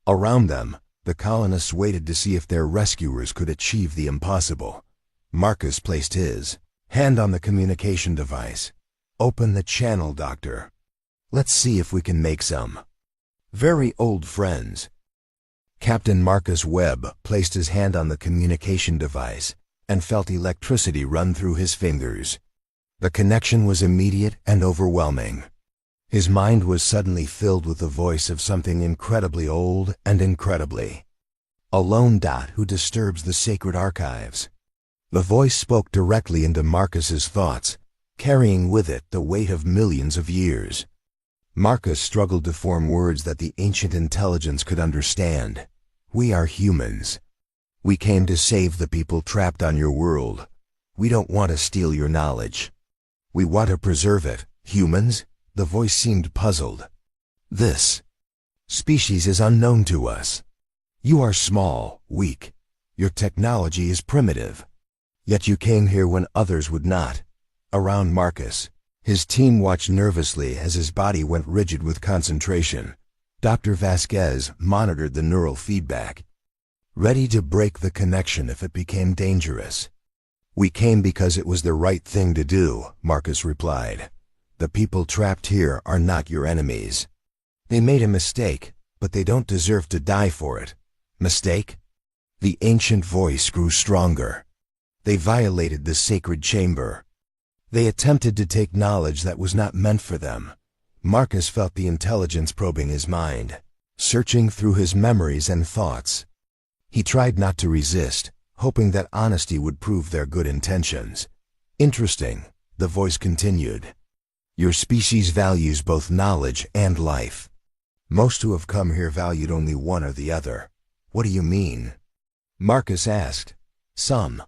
Around them, the colonists waited to see if their rescuers could achieve the impossible. Marcus placed his hand on the communication device. "Open the channel, Doctor. Let's see if we can make some very old friends." Captain Marcus Webb placed his hand on the communication device and felt electricity run through his fingers. The connection was immediate and overwhelming. His mind was suddenly filled with the voice of something incredibly old and incredibly alone. Who disturbs the sacred archives? The voice spoke directly into Marcus's thoughts, carrying with it the weight of millions of years. Marcus struggled to form words that the ancient intelligence could understand. "We are humans. We came to save the people trapped on your world. We don't want to steal your knowledge. We want to preserve it." "Humans?" The voice seemed puzzled. "This species is unknown to us. You are small, weak. Your technology is primitive. Yet you came here when others would not." Around Marcus, his team watched nervously as his body went rigid with concentration. Dr. Vasquez monitored the neural feedback, ready to break the connection if it became dangerous. "We came because it was the right thing to do," Marcus replied. "The people trapped here are not your enemies. They made a mistake, but they don't deserve to die for it." "Mistake?" The ancient voice grew stronger. "They violated the sacred chamber. They attempted to take knowledge that was not meant for them." Marcus felt the intelligence probing his mind, searching through his memories and thoughts. He tried not to resist, hoping that honesty would prove their good intentions. "Interesting," the voice continued. "Your species values both knowledge and life. Most who have come here valued only one or the other. What do you mean? Marcus asked. Some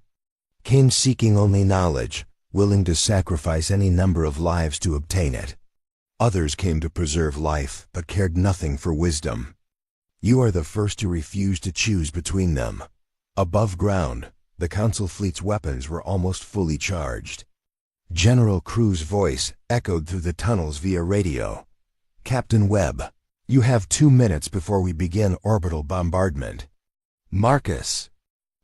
came seeking only knowledge, willing to sacrifice any number of lives to obtain it. Others came to preserve life, but cared nothing for wisdom. You are the first to refuse to choose between them. Above ground, the Council fleet's weapons were almost fully charged. General Crew's voice echoed through the tunnels via radio. Captain Webb, you have 2 minutes before we begin orbital bombardment. Marcus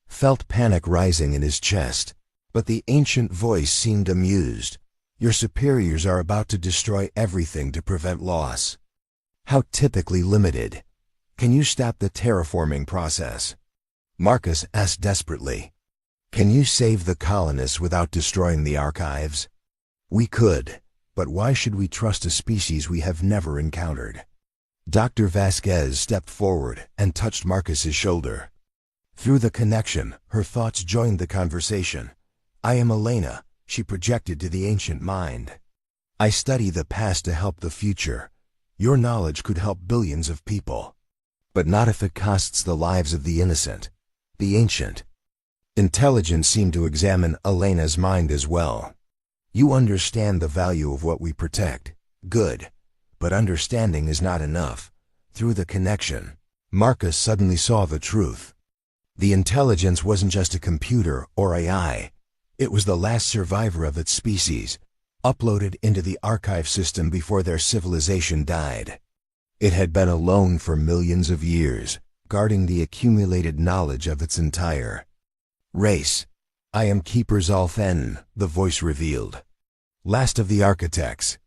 felt panic rising in his chest, but the ancient voice seemed amused. Your superiors are about to destroy everything to prevent loss. How typically limited. Can you stop the terraforming process? Marcus asked desperately. Can you save the colonists without destroying the archives? We could, but why should we trust a species we have never encountered? Dr. Vasquez stepped forward and touched Marcus's shoulder. Through the connection, her thoughts joined the conversation. I am Elena, she projected to the ancient mind. I study the past to help the future. Your knowledge could help billions of people. But not if it costs the lives of the innocent. The ancient intelligence seemed to examine Elena's mind as well. You understand the value of what we protect. Good. But understanding is not enough. Through the connection, Marcus suddenly saw the truth. The intelligence wasn't just a computer or AI. It was the last survivor of its species, uploaded into the archive system before their civilization died. It had been alone for millions of years, guarding the accumulated knowledge of its entire race. I am Keeper Zolthen, the voice revealed. Last of the architects.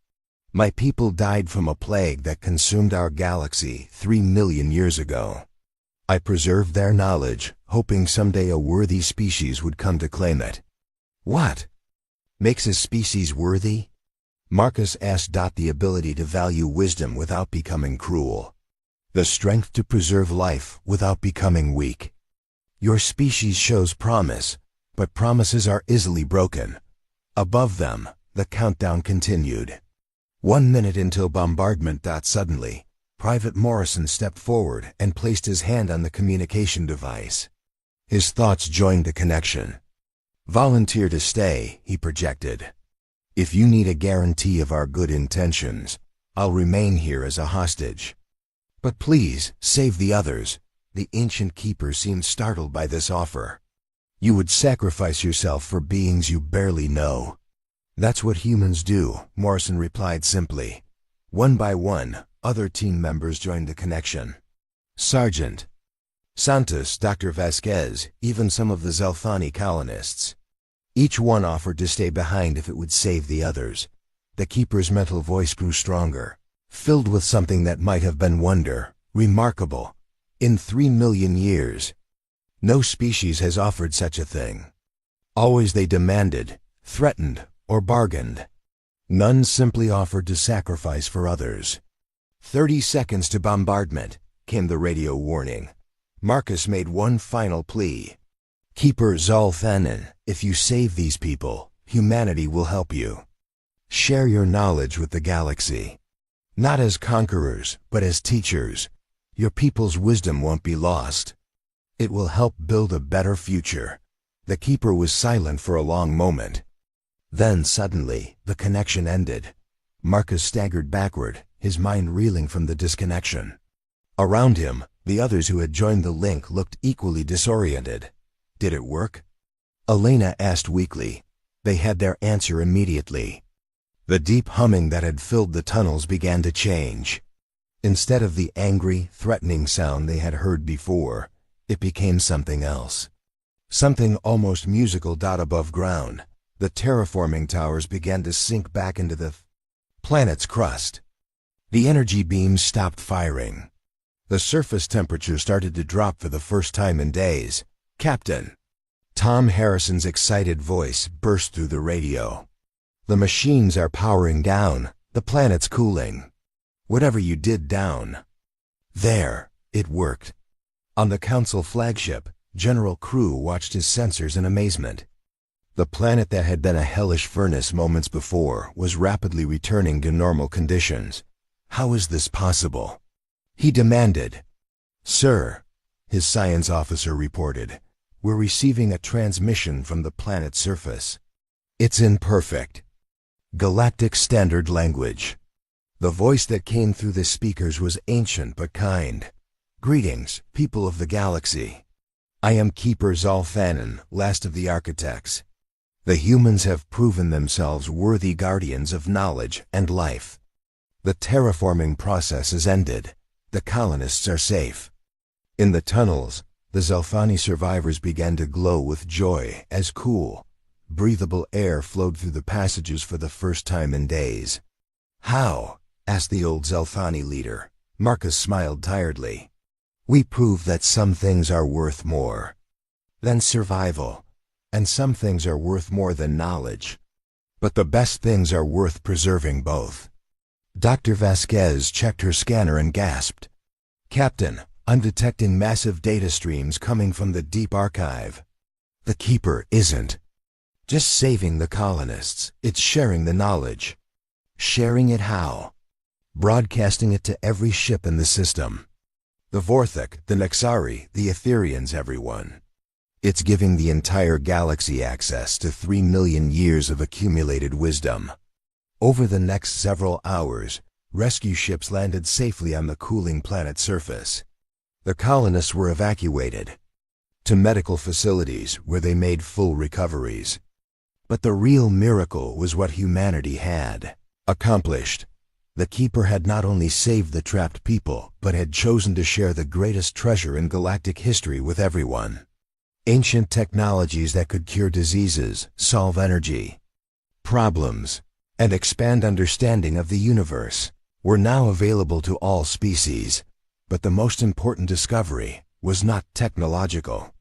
My people died from a plague that consumed our galaxy 3 million years ago. I preserved their knowledge, hoping someday a worthy species would come to claim it. What makes a species worthy? Marcus asked. The ability to value wisdom without becoming cruel. The strength to preserve life without becoming weak. Your species shows promise, but promises are easily broken. Above them, the countdown continued. 1 minute until bombardment. Suddenly, Private Morrison stepped forward and placed his hand on the communication device. His thoughts joined the connection. Volunteer to stay, he projected. If you need a guarantee of our good intentions, I'll remain here as a hostage. But please, save the others. The ancient keeper seemed startled by this offer. You would sacrifice yourself for beings you barely know. That's what humans do, Morrison replied simply. One by one, other team members joined the connection. Sergeant Santos, Dr. Vasquez, even some of the Zelthani colonists. Each one offered to stay behind if it would save the others. The keeper's mental voice grew stronger, filled with something that might have been wonder, remarkable. In 3 million years, no species has offered such a thing. Always they demanded, threatened, or bargained. None simply offered to sacrifice for others. 30 seconds to bombardment, came the radio warning. Marcus made one final plea. Keeper Zolthanen, if you save these people, humanity will help you. Share your knowledge with the galaxy. Not as conquerors, but as teachers. Your people's wisdom won't be lost. It will help build a better future. The keeper was silent for a long moment. Then suddenly, the connection ended. Marcus staggered backward, his mind reeling from the disconnection. Around him, the others who had joined the link looked equally disoriented. Did it work? Elena asked weakly. They had their answer immediately. The deep humming that had filled the tunnels began to change. Instead of the angry, threatening sound they had heard before, it became something else. Something almost musical. Above ground, the terraforming towers began to sink back into the planet's crust. The energy beams stopped firing. The surface temperature started to drop for the first time in days. Captain! Tom Harrison's excited voice burst through the radio. The machines are powering down. The planet's cooling. Whatever you did down there, it worked. On the Council flagship, General Crew watched his sensors in amazement. The planet that had been a hellish furnace moments before was rapidly returning to normal conditions. How is this possible? He demanded. Sir, his science officer reported. "We're receiving a transmission from the planet's surface. It's in perfect galactic standard language." The voice that came through the speakers was ancient but kind. "Greetings, people of the galaxy. I am Keeper Zalfanan, last of the architects. The humans have proven themselves worthy guardians of knowledge and life. The terraforming process is ended. The colonists are safe." In the tunnels, the Zalfani survivors began to glow with joy as cool, breathable air flowed through the passages for the first time in days. "How?" asked the old Zalfani leader. Marcus smiled tiredly. "We proved that some things are worth more than survival, and some things are worth more than knowledge. But the best things are worth preserving both." Dr. Vasquez checked her scanner and gasped. "Captain, I'm detecting massive data streams coming from the deep archive. The Keeper isn't just saving the colonists, it's sharing the knowledge." "Sharing it how?" "Broadcasting it to every ship in the system. The Vorthok, the Nexari, the Etherians, everyone. It's giving the entire galaxy access to 3 million years of accumulated wisdom." Over the next several hours, rescue ships landed safely on the cooling planet's surface. The colonists were evacuated to medical facilities where they made full recoveries. But the real miracle was what humanity had accomplished. The Keeper had not only saved the trapped people, but had chosen to share the greatest treasure in galactic history with everyone. Ancient technologies that could cure diseases, solve energy problems, and expand understanding of the universe were now available to all species. But the most important discovery was not technological.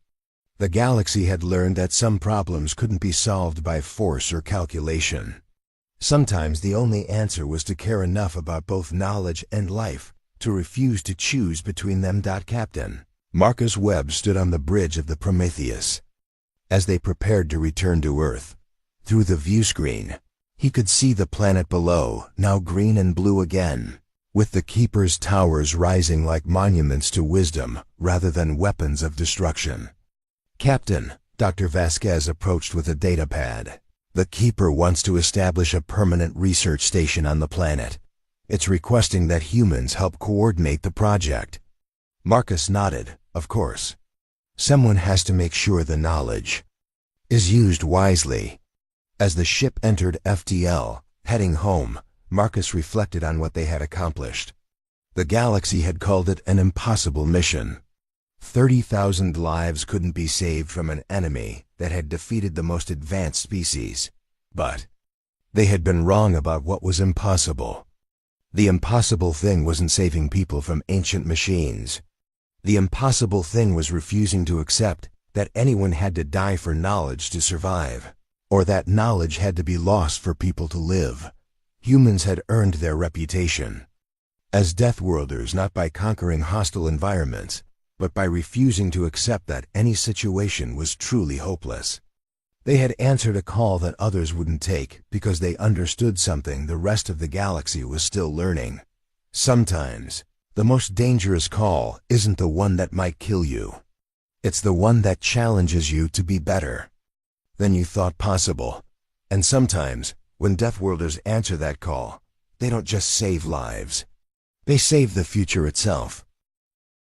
The galaxy had learned that some problems couldn't be solved by force or calculation. Sometimes the only answer was to care enough about both knowledge and life to refuse to choose between them. Captain Marcus Webb stood on the bridge of the Prometheus. As they prepared to return to Earth, through the viewscreen, he could see the planet below, now green and blue again, with the Keeper's towers rising like monuments to wisdom rather than weapons of destruction. "Captain," Dr. Vasquez approached with a data pad. "The Keeper wants to establish a permanent research station on the planet. It's requesting that humans help coordinate the project." Marcus nodded. "Of course. Someone has to make sure the knowledge is used wisely." As the ship entered FTL, heading home, Marcus reflected on what they had accomplished. The galaxy had called it an impossible mission. 30,000 lives couldn't be saved from an enemy that had defeated the most advanced species. But they had been wrong about what was impossible. The impossible thing wasn't saving people from ancient machines. The impossible thing was refusing to accept that anyone had to die for knowledge to survive, or that knowledge had to be lost for people to live. Humans had earned their reputation as Deathworlders not by conquering hostile environments, but by refusing to accept that any situation was truly hopeless. They had answered a call that others wouldn't take because they understood something the rest of the galaxy was still learning. Sometimes, the most dangerous call isn't the one that might kill you. It's the one that challenges you to be better than you thought possible. And sometimes, when Deathworlders answer that call, they don't just save lives. They save the future itself.